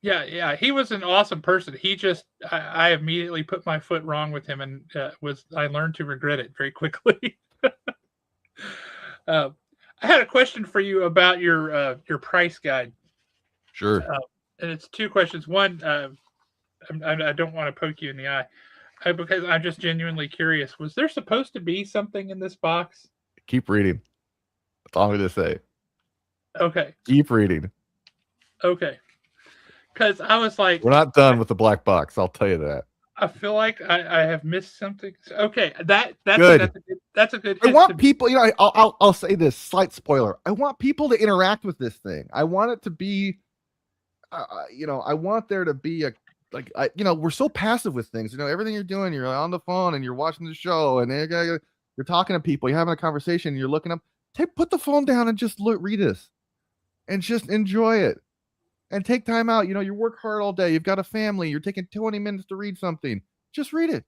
Yeah, yeah, he was an awesome person. He just, I immediately put my foot wrong with him, and I learned to regret it very quickly. uh, I had a question for you about your price guide, Sure. and it's two questions. One, I don't want to poke you in the eye, because I'm just genuinely curious. Was there supposed to be something in this box? Keep reading. That's all I'm going to say. Okay, Keep reading. okay. Because I was like, We're not done with the black box. I'll tell you that. I feel like I have missed something. Okay, Good. that's a good. I hint want to- people, I'll say this slight spoiler. I want people to interact with this thing. I want it to be, I want there to be we're so passive with things. Everything you're doing, you're on the phone and you're watching the show and you're talking to people, you're having a conversation, and you're looking up. Put the phone down and just read this and just enjoy it. And take time out. You work hard all day. You've got a family. You're taking 20 minutes to read something. Just read it.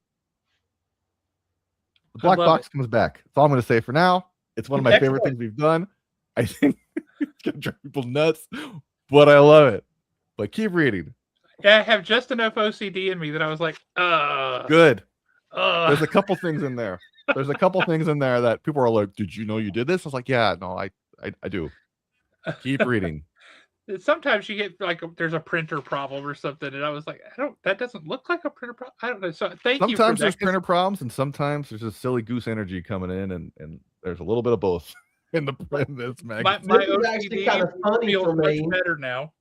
The black box comes back. That's all I'm going to say for now. It's one of my favorite things we've done. I think it's going to drive people nuts, but I love it. But keep reading. Yeah, I have just enough OCD in me that I was like, Good. There's a couple things in there. There's a couple things in there that people are like, did you know you did this? I was like, yeah, no, I do. Keep reading. Sometimes you get like there's a printer problem or something, and I was like, that doesn't look like a printer problem. I don't know. So thank you. Sometimes there's printer problems, and sometimes there's just silly goose energy coming in, and there's a little bit of both in this magazine. My this is actually kind of funny feels for me. much better now.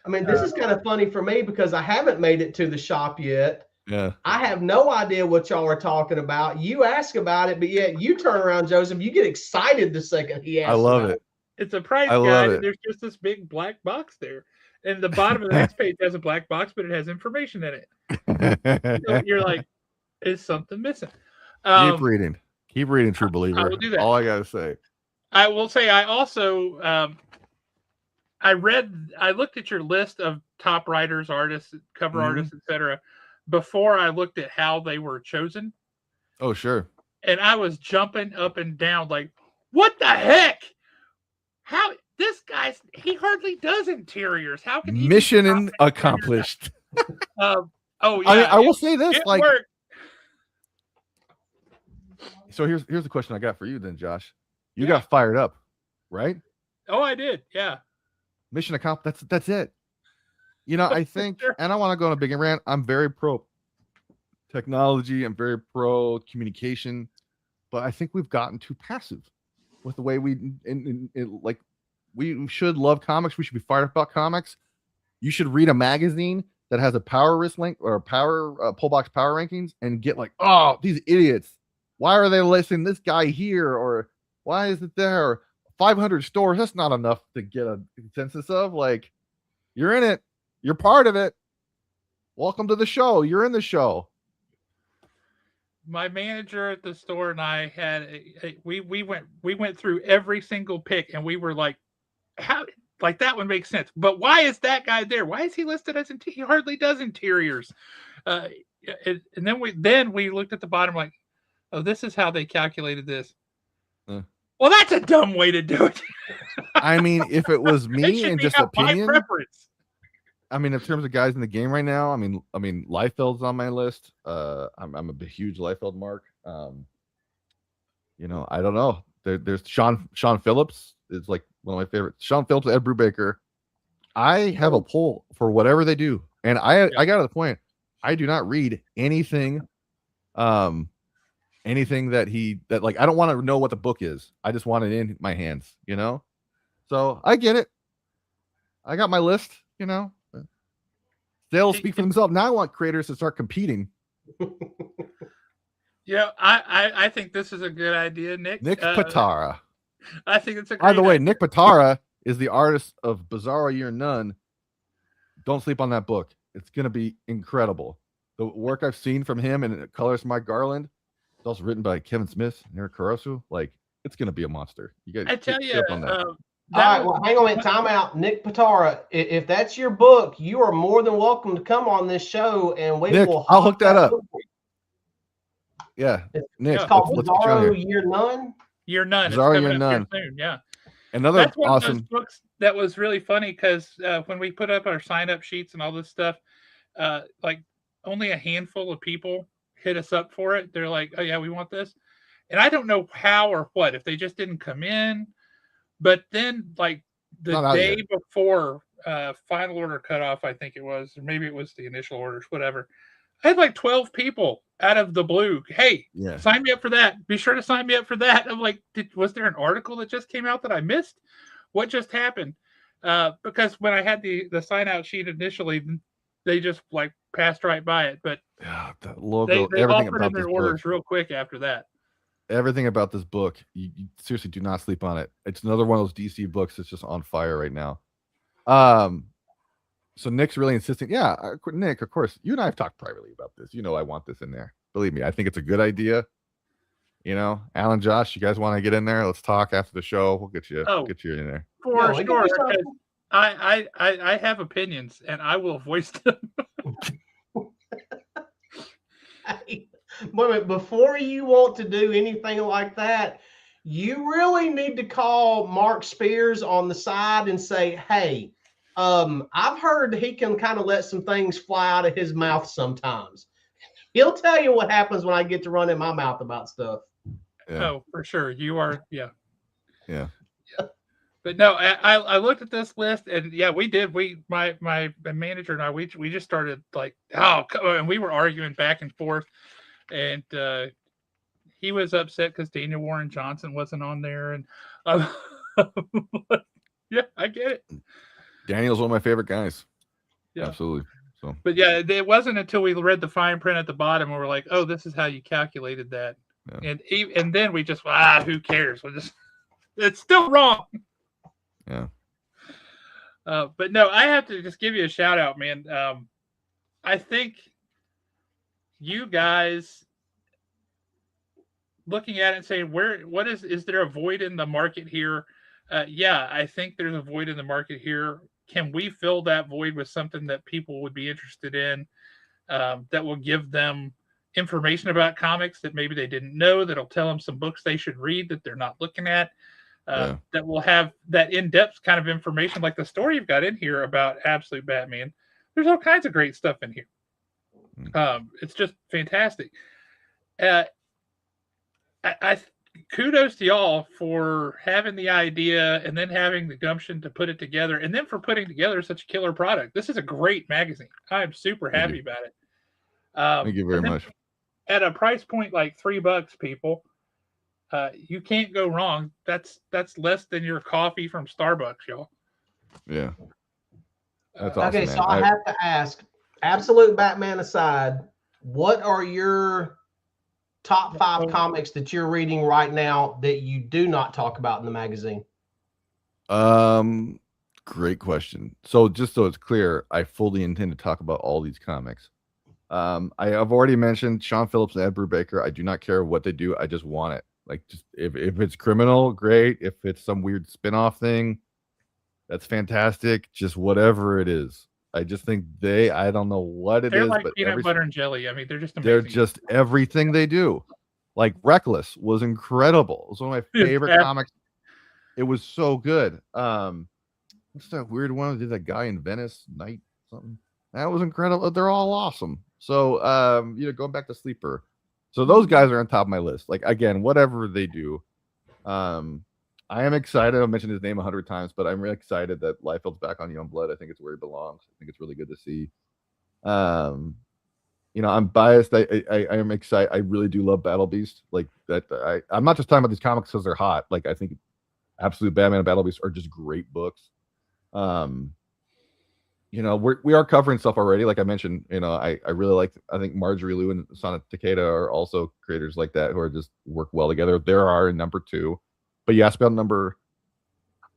I mean, this is kind of funny for me because I haven't made it to the shop yet. Yeah. I have no idea what y'all are talking about. You ask about it, but yet you turn around, Joseph. You get excited the second he asks. I love it. It's a price guide, and there's just this big black box there. And the bottom of the next page has a black box, but it has information in it. So you're like, is something missing? Keep reading. Keep reading, true believer. I will do that. All I got to say. I will say I also, I looked at your list of top writers, artists, cover artists, etc. before I looked at how they were chosen. Oh, sure. And I was jumping up and down like, what the heck? How this guy's he hardly does interiors. How can he mission accomplished? Oh yeah. I will say this, like worked. So here's the question I got for you then, Josh. You got fired up, right? Oh, I did, yeah. Mission accomplished. That's it. I think, and I want to go on a big rant. I'm very pro technology. I'm very pro communication, but I think we've gotten too passive with the way we should love comics. We should be fired up about comics. You should read a magazine that has a power wrist link or power pull box power rankings and get like, oh, these idiots. Why are they listing this guy here? Or why is it there? 500 stores. That's not enough to get a consensus of. Like, you're in it. You're part of it. Welcome to the show. You're in the show. My manager at the store and I had we went through every single pick, and we were like, how, like, that one makes sense, but why is that guy there? Why is he listed as he hardly does interiors? And then we looked at the bottom like, oh, this is how they calculated this. Well, that's a dumb way to do it. I mean, if it was me and just opinion, my preference. I mean, in terms of guys in the game right now, I mean, Liefeld's on my list. I'm a huge Liefeld mark. I don't know. There's Sean Phillips is like one of my favorites. Sean Phillips, Ed Brubaker. I have a pull for whatever they do, and I got to the point. I do not read anything, anything that I don't want to know what the book is. I just want it in my hands, So I get it. I got my list, They'll speak for themselves. Now I want creators to start competing. Yeah, I think this is a good idea, Nick. Nick Pitara. I think it's a great By the way, idea. Nick Pitara is the artist of Bizarro Year None. Don't sleep on that book. It's going to be incredible. The work I've seen from him and Colors Mike Garland, it's also written by Kevin Smith and Eric Caruso. Like, it's going to be a monster. You guys, I tell you, all right, well, hang on a minute. Time out. Nick Pitara, if that's your book, you are more than welcome to come on this show, and we will. I'll hook that up. Yeah, Nick. It's called Bizarro Year None. Year None. Bizarro Year None. Soon, yeah. Another one awesome of those books that was really funny because when we put up our sign-up sheets and all this stuff, like only a handful of people hit us up for it. They're like, "Oh yeah, we want this," and I don't know how or what. If they just didn't come in, But then, like the Not out day yet. before final order cutoff, I think it was, or maybe it was the initial orders, whatever. I had like 12 people out of the blue. Hey, Yeah. sign me up for that. Be sure to sign me up for that. I'm like, was there an article that just came out that I missed? What just happened? Because when I had the sign out sheet initially, they just like passed right by it. But Yeah, that they logo, they all everything put in about their this book, orders real quick after that. everything about this book, you seriously do not sleep on it. It's another one of those DC books that's just on fire right now. So Nick's really insisting. Yeah, Nick, of course, you and I have talked privately about this. You know, I want this in there. Believe me, I think it's a good idea. You know, Alan, Josh, you guys want to get in there? Let's talk after the show. We'll get you Oh, in there. for we can sure. do something. I have opinions and I will voice them. Hey, wait a minute, before you want to do anything like that, you really need to call Mark Spears on the side and say, hey, I've heard he can kind of let some things fly out of his mouth sometimes. He'll tell you what happens when I get to run in my mouth about stuff. Yeah. Oh, for sure. You are, yeah. Yeah. But no, I looked at this list and yeah, we did. My manager and I we just started like and we were arguing back and forth, and he was upset because Daniel Warren Johnson wasn't on there, and yeah, I get it. Daniel's one of my favorite guys. Yeah. Absolutely. So, but yeah, it wasn't until we read the fine print at the bottom and we're like, oh, this is how you calculated that, yeah. and then we just who cares? We'll just it's still wrong. Yeah. But no, I have to just give you a shout out, man. I think you guys looking at it and saying, what is there a void in the market here? Yeah, I think there's a void in the market here. Can we fill that void with something that people would be interested in, that will give them information about comics that maybe they didn't know, that'll tell them some books they should read that they're not looking at? That will have that in-depth kind of information, like the story you've got in here about Absolute Batman. There's all kinds of great stuff in here. It's just fantastic. I kudos to y'all for having the idea and then having the gumption to put it together, and then for putting together such a killer product. This is a great magazine. I'm super happy about it. Thank you very much. At a price point like $3, people. You can't go wrong. That's less than your coffee from Starbucks, y'all. Yeah. That's awesome. Okay, so I have to ask, Absolute Batman aside, what are your top 5 comics that you're reading right now that you do not talk about in the magazine? Great question. So just so it's clear, I fully intend to talk about all these comics. I have already mentioned Sean Phillips and Ed Brubaker. I do not care what they do. I just want it. Like, just if it's criminal, great. If it's some weird spin-off thing, that's fantastic. Just whatever it is. I just think I don't know what it they're is, like but peanut butter and jelly. I mean, they're just amazing. They're just everything they do. Like Reckless was incredible. It was one of my favorite comics. It was so good. What's that weird one? Did that guy in Venice Night something? That was incredible. They're all awesome. So going back to Sleeper. So those guys are on top of my list. Like, again, whatever they do. I am excited. I've mentioned his name 100 times, but I'm really excited that Liefeld's back on Youngblood. I think it's where he belongs. I think it's really good to see. I'm biased. I am excited. I really do love Battle Beast. Like that. I'm not just talking about these comics because they're hot. Like, I think Absolute Batman and Battle Beast are just great books. We are covering stuff already. Like I mentioned, I really like. I think Marjorie Liu and Sana Takeda are also creators like that who are just work well together. There are number 2, but you asked about number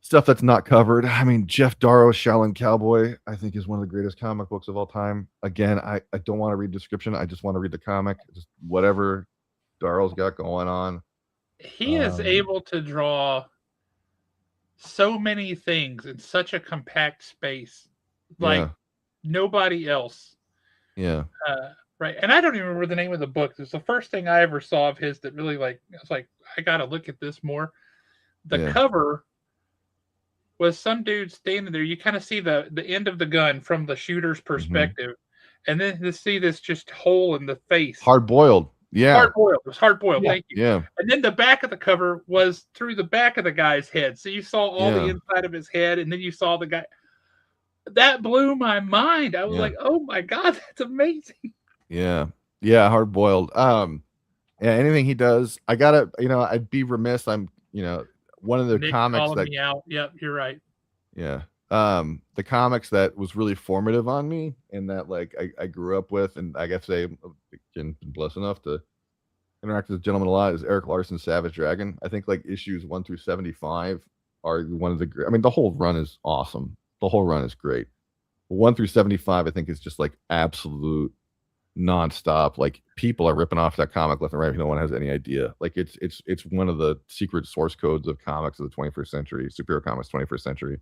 stuff that's not covered. I mean, Jeff Darrow's Shaolin Cowboy, I think, is one of the greatest comic books of all time. Again, I don't want to read description. I just want to read the comic. Just whatever Darrow's got going on. He is able to draw so many things in such a compact space, like nobody else. Yeah. Right. And I don't even remember the name of the book. It was the first thing I ever saw of his that really, like, I was like, I got to look at this more. The cover was some dude standing there. You kind of see the end of the gun from the shooter's perspective. And then to see this just hole in the face. Hard boiled. Yeah. Hard boiled. It was hard boiled. Yeah. Thank you. Yeah. And then the back of the cover was through the back of the guy's head, so you saw all the Yeah. inside of his head, and then you saw the guy. That blew my mind. I was Yeah. like, "Oh my god, that's amazing!" Yeah. Yeah. Hard boiled. Yeah. Anything he does, I gotta. I'd be remiss. One of the Nick comics calling that. me out. Yep, you're right. Yeah. The comics that was really formative on me, and that like I grew up with, and I guess I've been blessed enough to interact with this gentleman a lot, is Eric Larson's Savage Dragon. I think like issues 1 through 75 are one of the great. I mean, the whole run is awesome. The whole run is great. 1 through 75, I think, is just like absolute nonstop. Like people are ripping off that comic left and right. No one has any idea. Like it's one of the secret source codes of comics of the 21st century, superhero comics 21st century.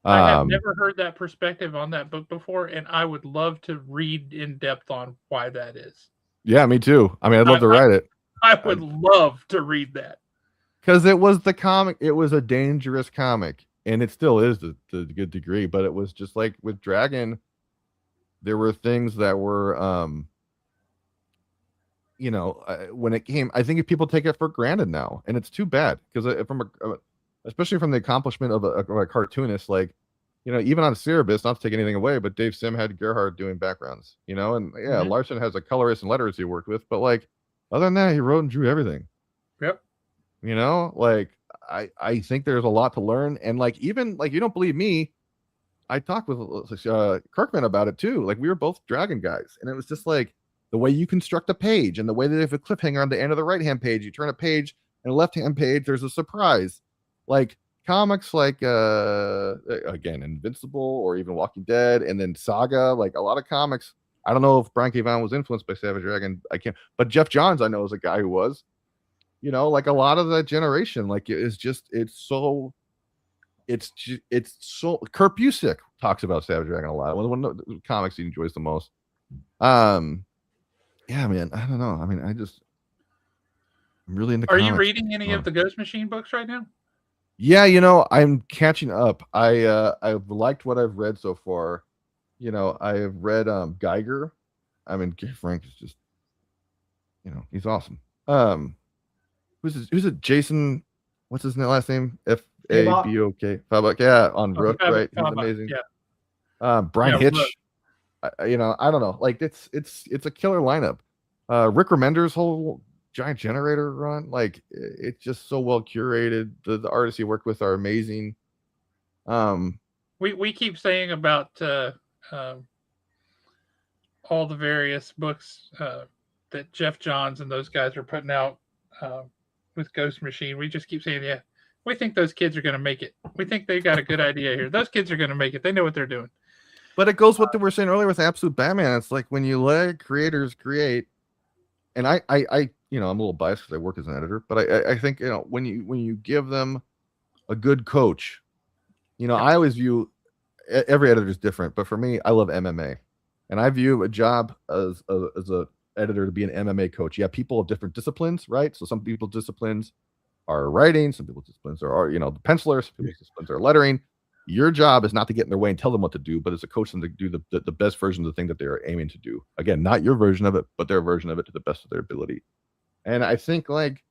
I have never heard that perspective on that book before, and I would love to read in depth on why that is. Yeah, me too. I mean, I'd love to write it. I would love to read that. Because it was the comic. It was a dangerous comic, and it still is to a good degree. But it was just like with Dragon, there were things that were, when it came, I think people take it for granted now, and it's too bad because especially from the accomplishment of a cartoonist, like, even on Cerebus, not to take anything away, but Dave Sim had Gerhardt doing backgrounds, and yeah, Larson has a colorist and letterist he worked with, but like, other than that, he wrote and drew everything. Yep. Like I think there's a lot to learn, and like, even like, you don't believe me, I talked with Kirkman about it too. Like, we were both Dragon guys, and it was just like the way you construct a page, and the way that if a cliffhanger on the end of the right-hand page, you turn a page, and the left-hand page, there's a surprise. Like comics like again, Invincible or even Walking Dead, and then Saga, like a lot of comics. I don't know if Brian K. Vaughan was influenced by Savage Dragon. I can't, but Jeff Johns, I know, is a guy who was, like a lot of that generation. Like it's so Kurt Busiek talks about Savage Dragon a lot. One of the comics he enjoys the most. Yeah, man. I don't know. I mean, I'm really into Are comics. you reading any of the Ghost Machine books right now? Yeah, I'm catching up. I've liked what I've read so far. I've read Geiger. I mean, Frank is just, he's awesome. Who's it? Jason, what's his last name? Fabok. Fabok, yeah, on Rook, right? He's amazing. Yeah. Brian Hitch. I don't know. Like it's a killer lineup. Rick Remender's whole Giant Generator run, like it's just so well curated. The artists he worked with are amazing. We keep saying about all the various books that Jeff Johns and those guys are putting out with Ghost Machine. We just keep saying, yeah, we think those kids are going to make it. We think they got a good idea here. Those kids are going to make it. They know what they're doing. But it goes what we were saying earlier with Absolute Batman. It's like when you let creators create, and I I'm a little biased because I work as an editor, but I think, when you give them a good coach, I always view every editor is different, but for me, I love MMA, and I view a job as a editor to be an MMA coach. Yeah, people of different disciplines, right? So some people's disciplines are writing, some people's disciplines are the pencilers, some people's disciplines are lettering. Your job is not to get in their way and tell them what to do, but it's to coach them to do the best version of the thing that they're aiming to do. Again, not your version of it, but their version of it to the best of their ability. And I think, like,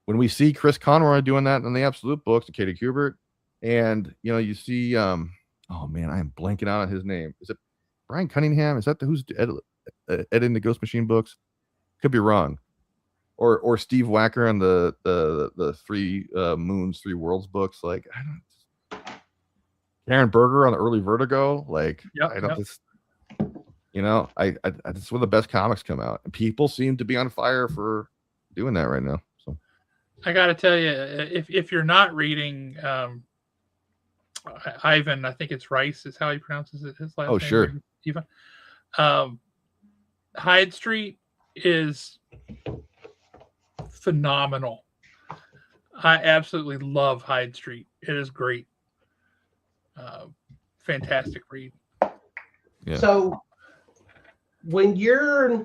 when we see Chris Conroy doing that in the Absolute books, to Katie Kubert, and you see, oh man, I am blanking out on his name. Is it Brian Cunningham? Is that who's editing the Ghost Machine books? Could be wrong. Or Steve Wacker on the Three Moons, Three Worlds books. Like, I don't. Karen Berger on the early Vertigo, like, I don't just, it's where the best comics come out, and people seem to be on fire for doing that right now. So I got to tell you, if you're not reading Ivan, I think it's Rice is how he pronounces it. His last name. Sure. Ivan. Hyde Street is phenomenal. I absolutely love Hyde Street. It is great. Fantastic read. Yeah. So when you're,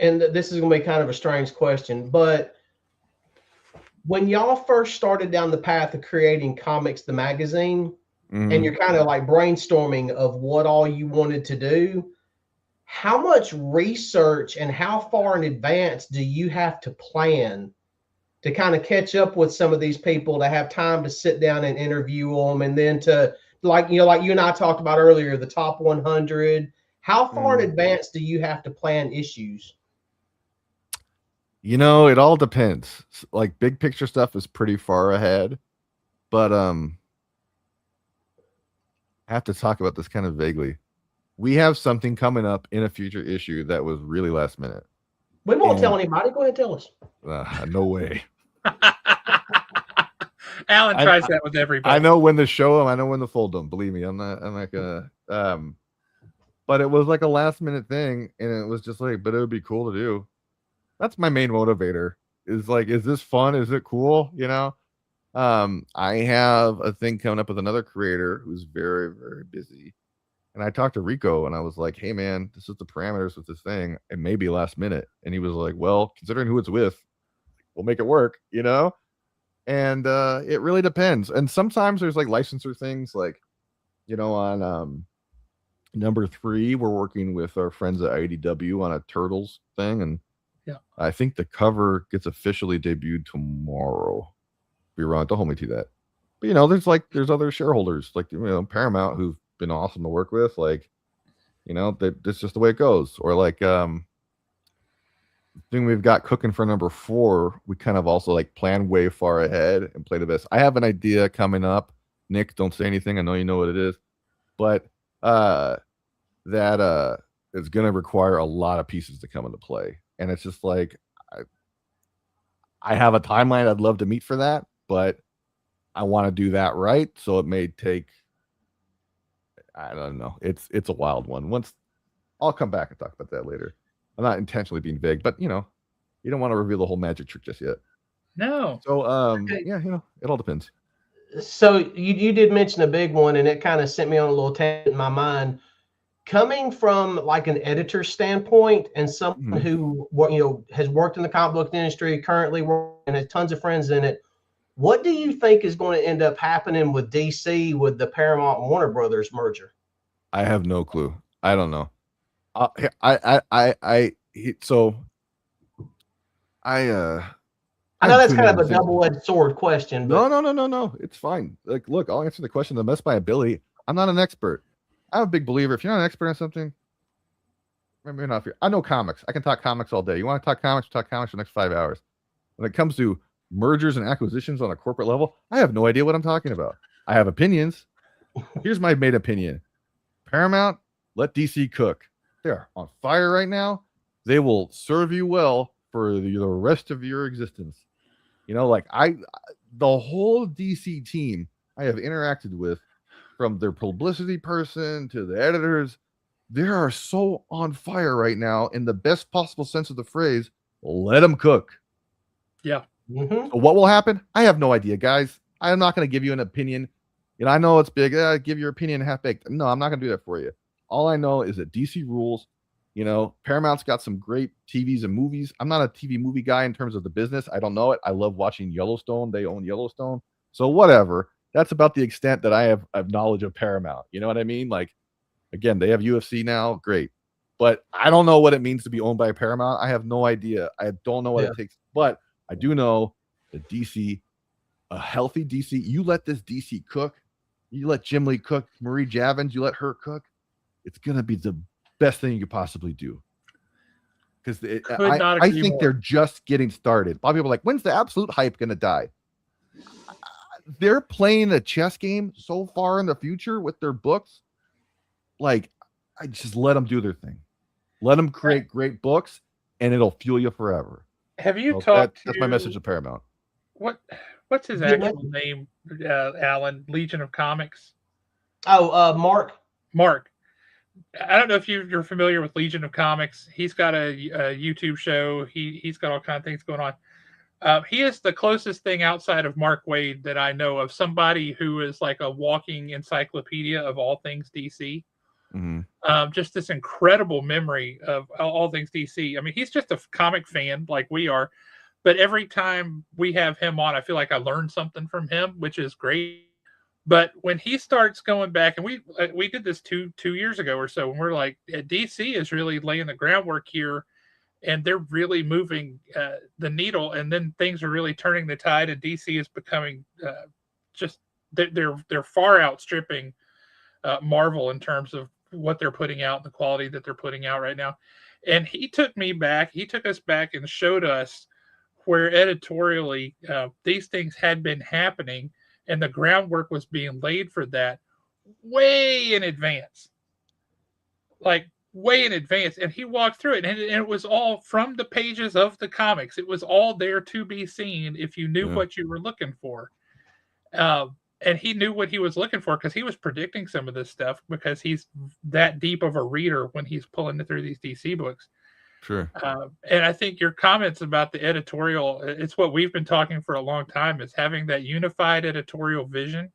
and this is going to be kind of a strange question, but when y'all first started down the path of creating Comics the Magazine, and you're kind of like brainstorming of what all you wanted to do, how much research and how far in advance do you have to plan to kind of catch up with some of these people, to have time to sit down and interview them, and then to, like you and I talked about earlier, the top 100? How far in advance do you have to plan issues? It all depends. Like big picture stuff is pretty far ahead, but I have to talk about this kind of vaguely. We have something coming up in a future issue that was really last minute. We won't tell anybody. Go ahead, tell us. No way. Alan tries that with everybody. I know when to show them. I know when to fold them. Believe me, I'm not gonna. But it was like a last minute thing, and it was just like, but it would be cool to do. That's my main motivator. Is like, is this fun? Is it cool? I have a thing coming up with another creator who's very, very busy. And I talked to Rico and I was like, hey man, this is the parameters with this thing. It may be last minute. And he was like, well, considering who it's with, we'll make it work, And it really depends. And sometimes there's like licensor things, like, on number 3, we're working with our friends at IDW on a Turtles thing. And I think the cover gets officially debuted tomorrow. Be wrong, don't hold me to that. But there's other shareholders like Paramount who've been awesome to work with. Like, that's just the way it goes. Or like thing we've got cooking for number 4, we kind of also like plan way far ahead and play the best. I have an idea coming up. Nick, don't say anything. I know you know what it is, but that is going to require a lot of pieces to come into play. And it's just like, I have a timeline I'd love to meet for that, but I want to do that right. So it may take, I don't know. It's a wild one. Once I'll come back and talk about that later. I'm not intentionally being vague, but you don't want to reveal the whole magic trick just yet. No. So yeah, it all depends. So you did mention a big one, and it kind of sent me on a little tangent in my mind. Coming from like an editor standpoint and someone who has worked in the comic book industry, currently and has tons of friends in it, what do you think is going to end up happening with DC with the Paramount and Warner Brothers merger? I have no clue. I don't know. I know that's kind of a double-edged sword question. But... No. It's fine. Like, look, I'll answer the question to the best of my ability. I'm not an expert. I'm a big believer. If you're not an expert on something, maybe you're not. I know comics. I can talk comics all day. You want to talk comics? Talk comics for the next 5 hours. When it comes to mergers and acquisitions on a corporate level, I have no idea what I'm talking about. I have opinions. Here's my main opinion. Paramount, let DC cook. They're on fire right now. They will serve you well for the rest of your existence. The whole DC team I have interacted with, from their publicity person to the editors, they are so on fire right now in the best possible sense of the phrase. Let them cook. Yeah. So what will happen? I have no idea, guys. I am not going to give you an opinion. I know it's big. Give your opinion half-baked. No, I'm not going to do that for you. All I know is that DC rules. Paramount's got some great TVs and movies. I'm not a TV movie guy in terms of the business. I don't know it. I love watching Yellowstone. They own Yellowstone. So whatever. That's about the extent that I have knowledge of Paramount. You know what I mean? Like, again, they have UFC now. Great. But I don't know what it means to be owned by Paramount. I have no idea. I don't know what it takes. But I do know that DC, a healthy DC, you let this DC cook. You let Jim Lee cook. Marie Javins, you let her cook. It's going to be the best thing you could possibly do. Because I think they're just getting started. A lot of people are like, when's the absolute hype going to die? They're playing a chess game so far in the future with their books. Like, I just let them do their thing. Let them create great books, and it'll fuel you forever. Have you talked? That's my message to Paramount. What's his actual name? Alan, Legion of Comics. Oh, Mark. Mark. I don't know if you're familiar with Legion of Comics. He's got a YouTube show. He's got all kinds of things going on. He is the closest thing outside of Mark Waid that I know of somebody who is like a walking encyclopedia of all things DC. Just this incredible memory of all things DC. I mean, he's just a comic fan like we are, but every time we have him on, I feel like I learn something from him, which is great. But when he starts going back, and we did this two years ago or so, and we're like, DC is really laying the groundwork here, and they're really moving the needle, and then things are really turning the tide, and DC is becoming just they're far outstripping Marvel in terms of what they're putting out, the quality that they're putting out right now. And he took us back and showed us where editorially these things had been happening, and the groundwork was being laid for that way in advance. Like way in advance. And he walked through it, and it was all from the pages of the comics. It was all there to be seen if you knew what you were looking for. And he knew what he was looking for because he was predicting some of this stuff because he's that deep of a reader when he's pulling through these DC books. Sure. And I think your comments about the editorial, it's what we've been talking for a long time, is having that unified editorial vision,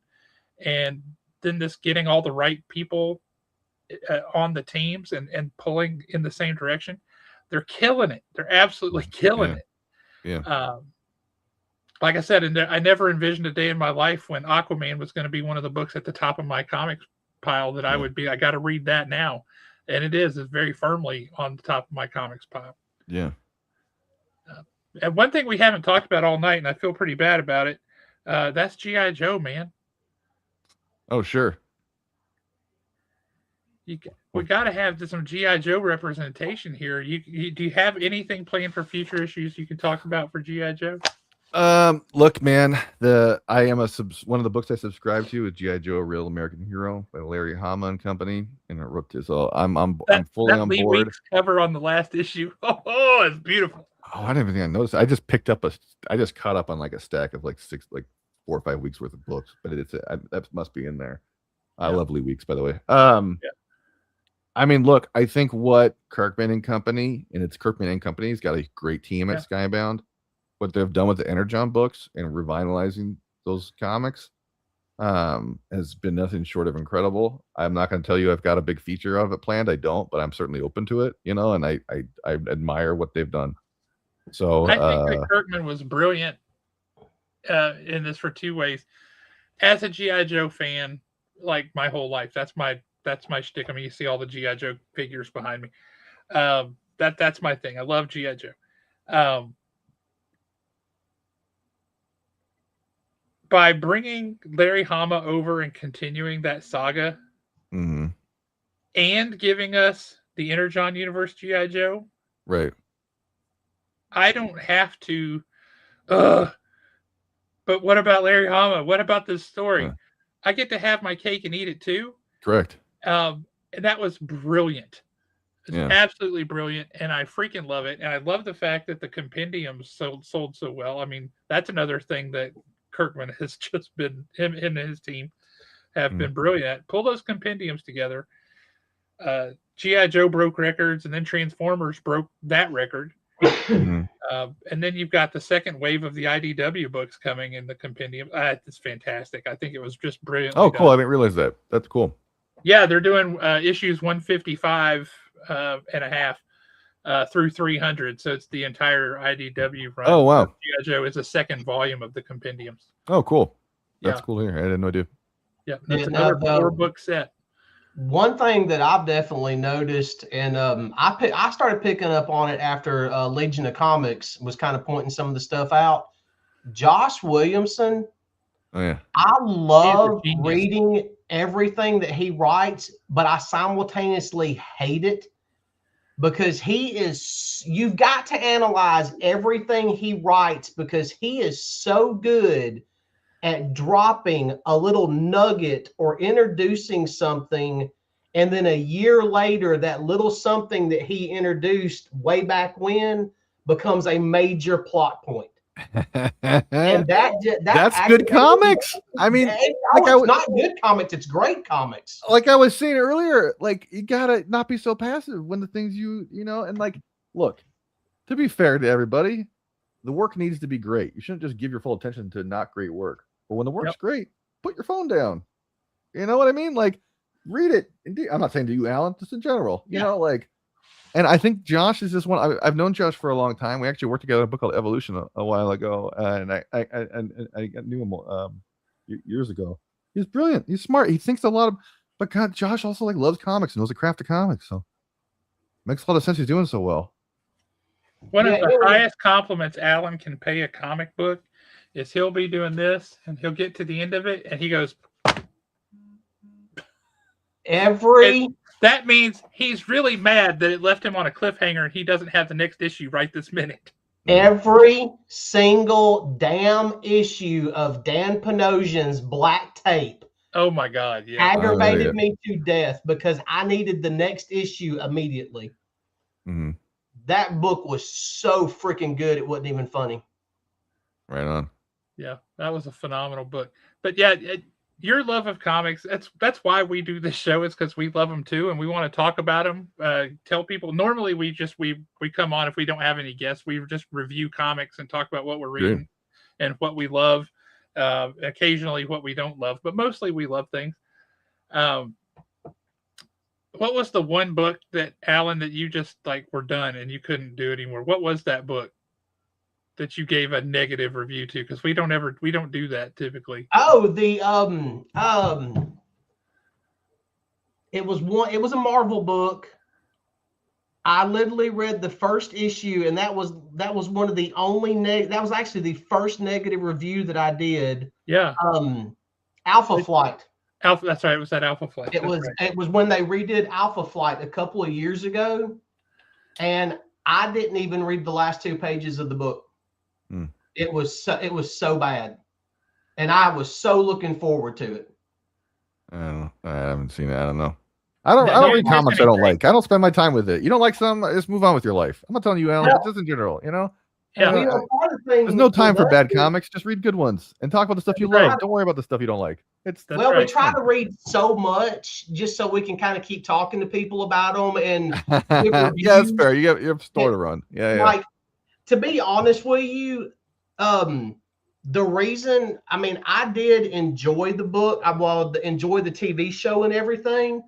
and then this getting all the right people on the teams and pulling in the same direction. They're killing it. They're absolutely killing it. Yeah. Like I said, and I never envisioned a day in my life when Aquaman was going to be one of the books at the top of my comics pile that I would be, I got to read that now. And it's very firmly on the top of my comics pile. Yeah. And one thing we haven't talked about all night, and I feel pretty bad about it, that's G.I. Joe, man. Oh, sure. We got to have some G.I. Joe representation here. Do you have anything planned for future issues you can talk about for G.I. Joe? Look, man, I am one of the books I subscribe to is G.I. Joe: A Real American Hero by Larry Hama and Company, and I wrote this. So I'm fully on Lee board. Weeks cover on the last issue. Oh, it's beautiful. Oh, I didn't even think I noticed. I just caught up on like a stack of like 4 or 5 weeks worth of books, but that must be in there. I love Lee Weeks, by the way. I mean, look, I think what Kirkman and Company, and it's Kirkman and Company's got a great team at Skybound. What they've done with the Energon books and revitalizing those comics has been nothing short of incredible. I'm not going to tell you I've got a big feature of it planned. I don't, but I'm certainly open to it, and I admire what they've done. So I think that Kirkman was brilliant in this for two ways. As a G.I. Joe fan, like my whole life, that's my shtick. I mean, you see all the G.I. Joe figures behind me. That's my thing. I love G.I. Joe. By bringing Larry Hama over and continuing that saga, and giving us the Energon Universe G.I. Joe, right? I don't have to. But what about Larry Hama? What about this story? I get to have my cake and eat it too. Correct. And that was brilliant. It's absolutely brilliant, and I freaking love it. And I love the fact that the compendiums sold so well. I mean, that's another thing that Kirkman has just been, him and his team have been brilliant at. Pull those compendiums together. G.I. Joe broke records, and then Transformers broke that record. And then you've got the second wave of the IDW books coming in the compendium. It's fantastic. I think it was just brilliant. Oh, cool. I didn't realize that. That's cool. Yeah, they're doing issues 155 and a half through 300. So it's the entire IDW run. Oh, wow. G.I. Joe is a second volume of the compendiums. Oh, cool. That's cool here. I had no idea. Yeah, that's another 4-book set. One thing that I've definitely noticed, and I started picking up on it after Legion of Comics was kind of pointing some of the stuff out. Josh Williamson. Oh, yeah. I love reading everything that he writes, but I simultaneously hate it because you've got to analyze everything he writes because he is so good at dropping a little nugget or introducing something. And then a year later, that little something that he introduced way back when becomes a major plot point. And that's good comics. I mean, it's not good comics, it's great comics. Like I was saying earlier, like you gotta not be so passive when the things and like, look, to be fair to everybody, the work needs to be great. You shouldn't just give your full attention to not great work. But when the work's great, put your phone down. You know what I mean? Like, read it. I'm not saying to you, Alan, just in general. You know, like. And I think Josh is this one. I've known Josh for a long time. We actually worked together on a book called Evolution a while ago, and I knew him years ago. He's brilliant. He's smart. He thinks a lot of, but God, Josh also like loves comics and knows the craft of comics. So makes a lot of sense. He's doing so well. One of the highest compliments Alan can pay a comic book is he'll be doing this and he'll get to the end of it and he goes, that means he's really mad that it left him on a cliffhanger and he doesn't have the next issue right this minute. Every single damn issue of Dan Panosian's Black Tape. Oh my God! Yeah, aggravated me to death because I needed the next issue immediately. Mm-hmm. That book was so freaking good; it wasn't even funny. Right on. Yeah, that was a phenomenal book. But yeah, your love of comics, that's why we do this show, is because we love them too, and we want to talk about them, tell people. Normally we come on if we don't have any guests, we just review comics and talk about what we're reading and what we love, occasionally what we don't love, but mostly we love things. What was the one book that, Alan, that you just like were done and you couldn't do it anymore? What was that book that you gave a negative review to? Because we don't do that typically. Oh, it was a Marvel book. I literally read the first issue, and that was one of the only that was actually the first negative review that I did. Yeah. Alpha Flight. That's right. It was that Alpha Flight. It was when they redid Alpha Flight a couple of years ago, and I didn't even read the last 2 pages of the book. It was so bad, and I was so looking forward to it. I haven't seen it. I don't know. I don't read comics I don't like. I don't spend my time with it. You don't like some, just move on with your life. I'm not telling you, Alan, but just in general, you know? Yeah. There's no time for bad comics. Just read good ones and talk about the stuff you love. Don't worry about the stuff you don't like. We try to read so much just so we can kind of keep talking to people about them. And yeah, that's fair. You have a store to run. Yeah. Like, to be honest with you, the reason, I mean, I did enjoy the book. I enjoy the TV show and everything.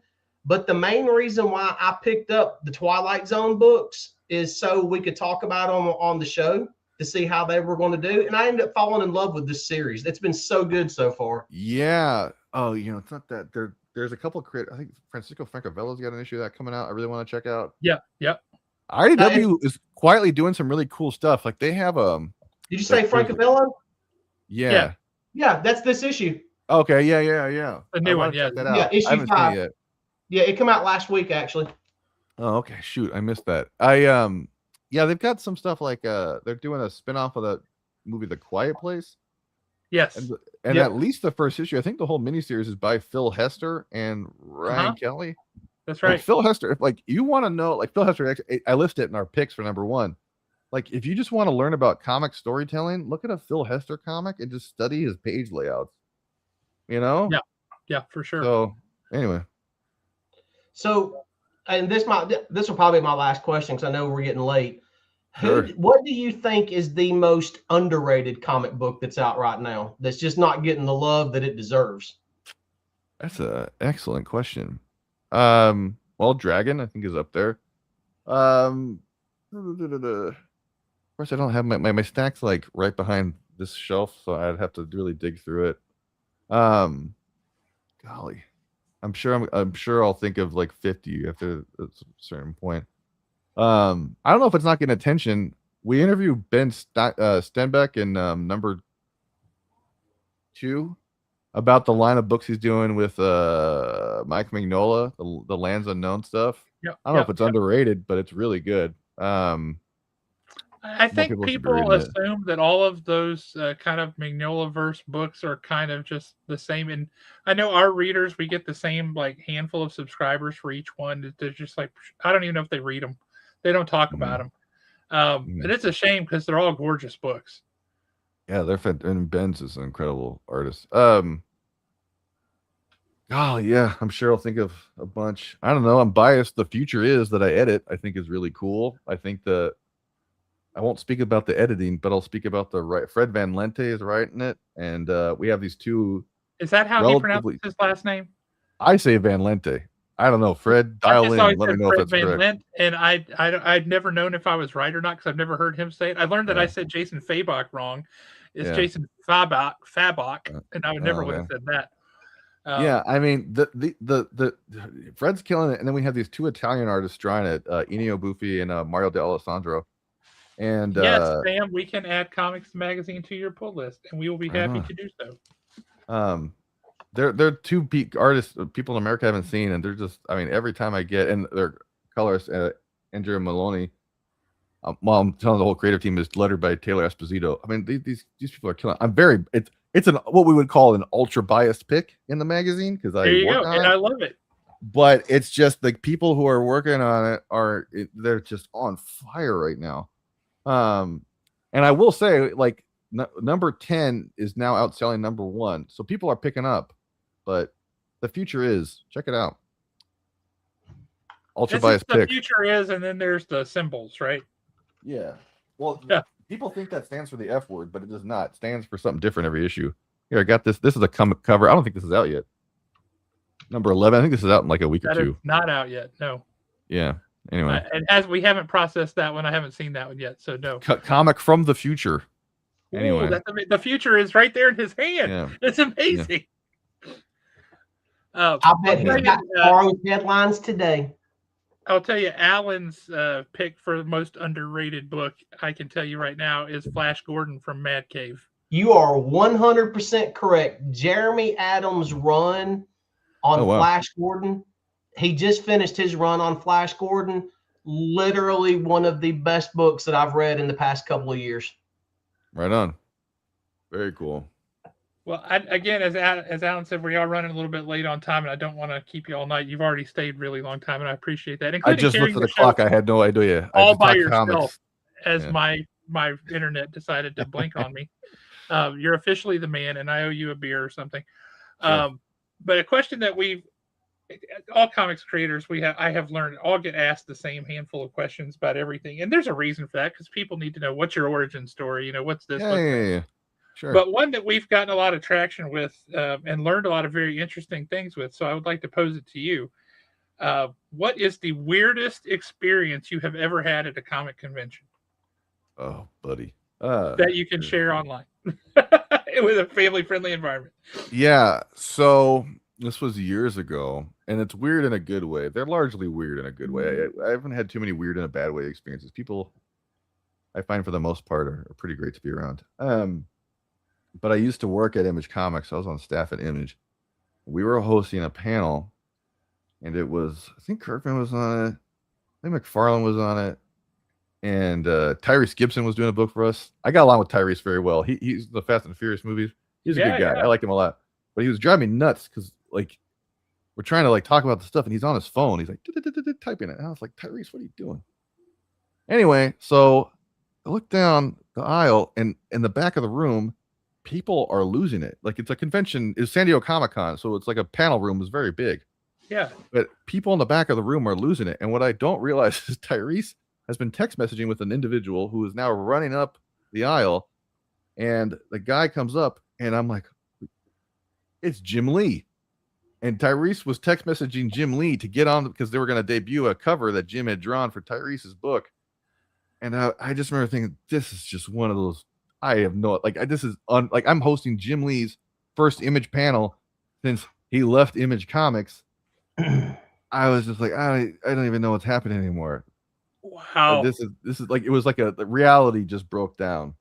But the main reason why I picked up the Twilight Zone books is so we could talk about them on the show to see how they were going to do. And I ended up falling in love with this series. It's been so good so far. Yeah. Oh, it's not that there's a couple of I think Francisco Francavella's got an issue of that coming out. I really want to check out. Yeah. Yep. IDW is quietly doing some really cool stuff. Like they have Did you say Francavella? Yeah. Yeah, that's this issue. Okay. Yeah. The new one. Yeah. Yeah. Issue 5. Yet. Yeah, it came out last week actually. Oh, okay. Shoot, I missed that. Yeah, they've got some stuff like they're doing a spin-off of the movie The Quiet Place. Yes. And at least the first issue, I think the whole miniseries is by Phil Hester and Ryan Kelly. That's right. Like Phil Hester, if like you want to know, like Phil Hester, I listed it in our picks for number 1. Like if you just want to learn about comic storytelling, look at a Phil Hester comic and just study his page layouts. You know? Yeah, for sure. So anyway. So, and this will probably be my last question because I know we're getting late. Sure. What do you think is the most underrated comic book that's out right now that's just not getting the love that it deserves? That's an excellent question. Well, Dragon, I think, is up there. Of course, I don't have my stack's like right behind this shelf, so I'd have to really dig through it. Golly. I'm sure I'll think of like 50 after a certain point. I don't know if it's not getting attention. We interviewed Ben Stenbeck in number 2 about the line of books he's doing with Mike Mignola, the Lands Unknown stuff. Yep, I don't know if it's underrated, but it's really good. I think people assume that all of those kind of Mignola-verse books are kind of just the same. And I know our readers, we get the same like handful of subscribers for each one. They're just like, I don't even know if they read them. They don't talk about them. And it's a shame because they're all gorgeous books. Yeah, and Ben's is an incredible artist. Yeah, I'm sure I'll think of a bunch. I don't know. I'm biased. The Future Is that I edit, I think is really cool. I think I won't speak about the editing, but I'll speak about Fred Van Lente is writing it, and we have these 2. Is that how he pronounces his last name? I say Van Lente. I don't know. Fred, dial in and let me know if that's correct. Lent, and I'd never known if I was right or not because I've never heard him say it. I learned that I said Jason Fabok wrong. It's Jason Fabok, and I would never would have said that. Yeah, I mean the Fred's killing it, and then we have these two Italian artists drawing it, Ennio Buffi and Mario D'Alessandro, and Yes, Sam, we can add Comics Magazine to your pull list, and we will be right happy on. to do so. They're two peak artists people in America haven't seen, and they're just, I mean, every time I get, and their colorist Andrea Maloney, while I'm telling the whole creative team is lettered by Taylor Esposito. I mean, these people are killing. I'm very, it's an what we would call an ultra biased pick in the magazine because There I you work go, on and it. I love it. But it's just the people who are working on it are they're just on fire right now. And I will say, like, number 10 is now outselling number 1, so people are picking up. But the future is, check it out. Ultra biased pick. The future is, and then there's the symbols, right? Yeah. Well, yeah. People think that stands for the F word, but it does not. It stands for something different every issue. Here, I got this. This is a cover. I don't think this is out yet. Number 11. I think this is out in like a week or two. Not out yet. No. Yeah. Anyway. And as we haven't processed that one, I haven't seen that one yet. So no. Comic from the future. Anyway. Ooh, the future is right there in his hand. Yeah. It's amazing. Yeah. I bet he got tomorrow's headlines today. I'll tell you, Alan's pick for the most underrated book, I can tell you right now, is Flash Gordon from Mad Cave. You are 100% correct. Jeremy Adams' run on Flash Gordon, he just finished his run on Flash Gordon. Literally one of the best books that I've read in the past couple of years. Right on. Very cool. Well, again, as Alan said, we are running a little bit late on time, and I don't want to keep you all night. You've already stayed really long time, and I appreciate that. I just looked at the clock. I had no idea. All by yourself, as my internet decided to blink on me. You're officially the man, and I owe you a beer or something. Sure. But a question that all comics creators, I have learned, all get asked the same handful of questions about everything, and there's a reason for that because people need to know what's your origin story. What's this? Yeah. Sure. But one that we've gotten a lot of traction with and learned a lot of very interesting things with. So I would like to pose it to you. What is the weirdest experience you have ever had at a comic convention? Oh, buddy. That you can share online with a family-friendly environment. Yeah. So this was years ago, and it's weird in a good way. They're largely weird in a good way. I haven't had too many weird in a bad way experiences. People, I find for the most part, are pretty great to be around. But I used to work at Image Comics. I was on staff at Image. We were hosting a panel, and it was, I think Kirkman was on it. I think McFarlane was on it. And Tyrese Gibson was doing a book for us. I got along with Tyrese very well. He's the Fast and Furious movies. He's a good guy. Yeah. I liked him a lot. But he was driving me nuts because, like, we're trying to, like, talk about the stuff, and he's on his phone. He's like, typing it. And I was like, Tyrese, what are you doing? Anyway, so I looked down the aisle, and in the back of the room, people are losing it. Like, it's a convention. It's San Diego Comic-Con, so it's like a panel room. It's very big. Yeah. But people in the back of the room are losing it. And what I don't realize is Tyrese has been text messaging with an individual who is now running up the aisle. And the guy comes up, and I'm like, it's Jim Lee. And Tyrese was text messaging Jim Lee to get on because they were going to debut a cover that Jim had drawn for Tyrese's book. And I just remember thinking, this is just one of those. I have no, like, this is like, I'm hosting Jim Lee's first Image panel since he left Image Comics. I was just like, I don't even know what's happening anymore. Wow. This is like, it was like the reality just broke down,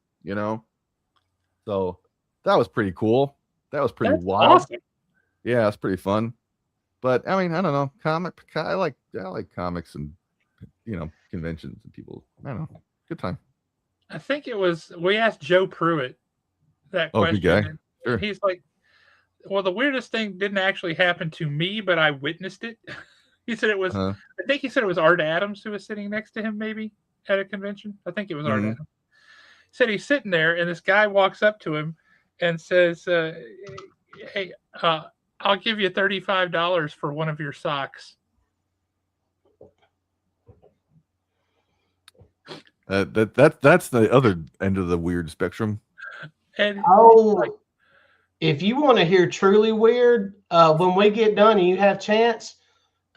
So that was pretty cool. That was pretty wild. Awesome. Yeah, it's pretty fun. But I mean, I don't know. I like comics and conventions and people. I don't know. Good time. I think we asked Joe Pruitt that question. Good guy. Sure. He's like, well, the weirdest thing didn't actually happen to me, but I witnessed it. He said it was, I think he said it was Art Adams who was sitting next to him maybe at a convention. I think it was Art Adams. He said he's sitting there and this guy walks up to him and says, hey, I'll give you $35 for one of your socks. That's the other end of the weird spectrum. And if you want to hear truly weird, when we get done and you have chance,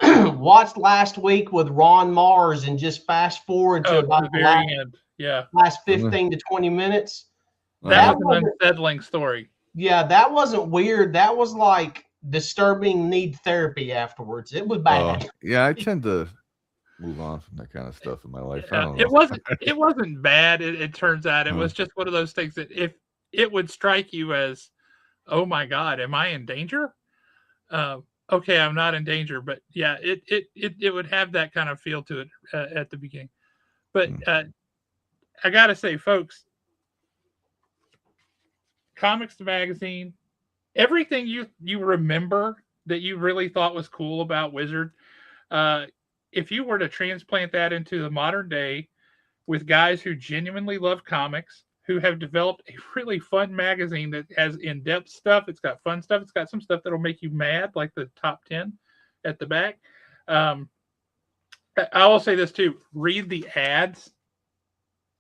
watch last week with Ron Mars and just fast forward to about the very end. Yeah, last 15 to 20 minutes. That was an unsettling story. Yeah, that wasn't weird. That was like disturbing need therapy afterwards. It was bad. Yeah, I tend to move on from that kind of stuff in my life. I don't know. It wasn't bad. It turns out it was just one of those things that if it would strike you as, oh my God, am I in danger? Okay, I'm not in danger, but yeah, it would have that kind of feel to it at the beginning. But I gotta say, folks, Comics the Magazine, everything you remember that you really thought was cool about Wizard, if you were to transplant that into the modern day with guys who genuinely love comics, who have developed a really fun magazine that has in-depth stuff, it's got fun stuff, it's got some stuff that'll make you mad, like the top 10 at the back. I will say this too: read the ads;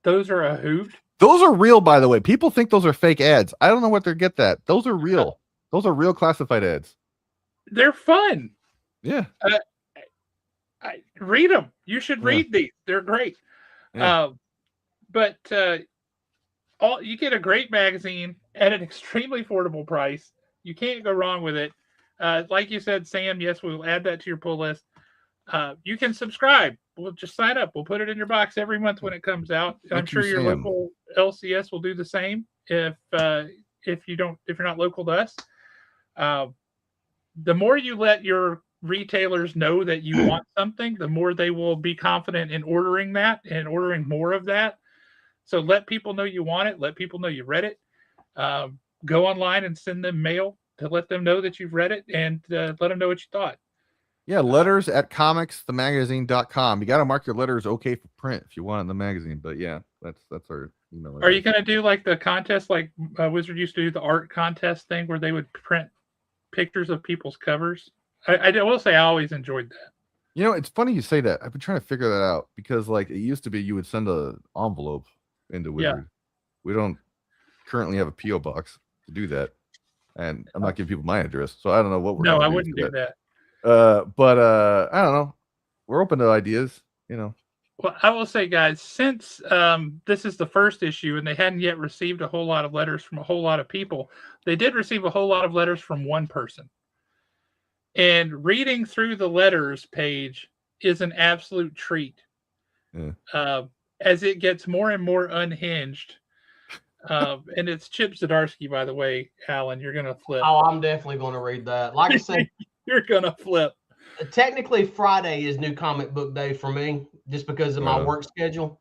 those are a hoot. Those are real, by the way. People think those are fake ads. I don't know what they get that. Those are real. Those are real classified ads. They're fun. Yeah. I read them. You should read these. They're great. Yeah. But you get a great magazine at an extremely affordable price. You can't go wrong with it. Like you said, Sam, yes, we'll add that to your pull list. You can subscribe. We'll just sign up. We'll put it in your box every month when it comes out. I'm sure your local LCS will do the same if you're not local to us. The more you let your retailers know that you want something, the more they will be confident in ordering that and ordering more of that. So let people know you want it. Let people know you read it. Go online and send them mail to let them know that you've read it and let them know what you thought. Yeah, letters at comicsthemagazine.com. You got to mark your letters okay for print if you want it in the magazine. But yeah, that's our email address. Are you going to do like the contest, like Wizard used to do the art contest thing where they would print pictures of people's covers? I will say I always enjoyed that. You know, it's funny you say that. I've been trying to figure that out because like it used to be you would send an envelope into Wizard. Yeah. We don't currently have a P.O. box to do that. And I'm not giving people my address, so I don't know what we're No, I wouldn't do that. But I don't know. We're open to ideas, you know. Well, I will say, guys, since this is the first issue and they hadn't yet received a whole lot of letters from a whole lot of people, they did receive a whole lot of letters from one person. And reading through the letters page is an absolute treat. Yeah. As it gets more and more unhinged. And it's Chip Zdarsky, by the way, Alan. You're going to flip. Oh, I'm definitely going to read that. Like I said, you're going to flip. Technically, Friday is New Comic Book Day for me, just because of my work schedule.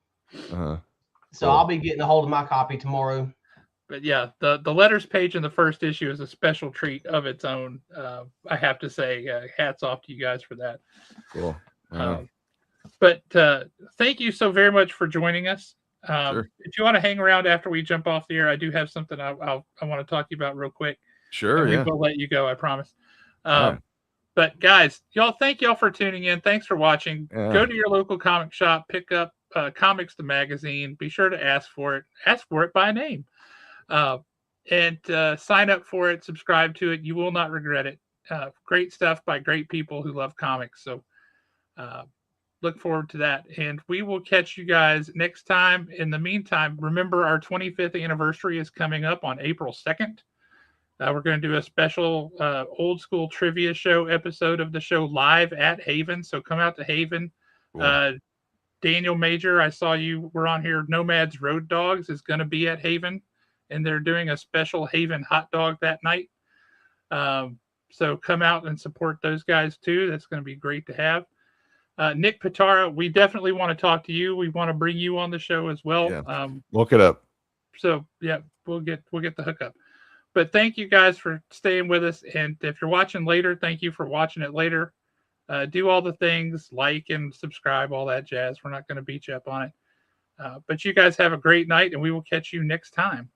So I'll be getting a hold of my copy tomorrow. But yeah, the letters page in the first issue is a special treat of its own. I have to say, hats off to you guys for that. Cool. But thank you so very much for joining us. Sure. If you want to hang around after we jump off the air, I do have something I want to talk to you about real quick. Sure, yeah. We'll let you go, I promise. But guys, thank y'all for tuning in. Thanks for watching. Yeah. Go to your local comic shop, pick up Comics the Magazine. Be sure to ask for it. Ask for it by name. And sign up for it. Subscribe to it. You will not regret it. Great stuff by great people who love comics. So look forward to that. And we will catch you guys next time. In the meantime, remember our 25th anniversary is coming up on April 2nd. We're going to do a special old school trivia show episode of the show live at Haven. So come out to Haven. Cool. Daniel Major, I saw you were on here. Nomads Road Dogs is going to be at Haven, and they're doing a special Haven hot dog that night. So come out and support those guys too. That's going to be great to have. Nick Pitara, we definitely want to talk to you. We want to bring you on the show as well. Yeah. Look it up. So yeah, we'll get the hookup. But thank you guys for staying with us. And if you're watching later, thank you for watching it later. Do all the things, like and subscribe, all that jazz. We're not going to beat you up on it. But you guys have a great night, and we will catch you next time.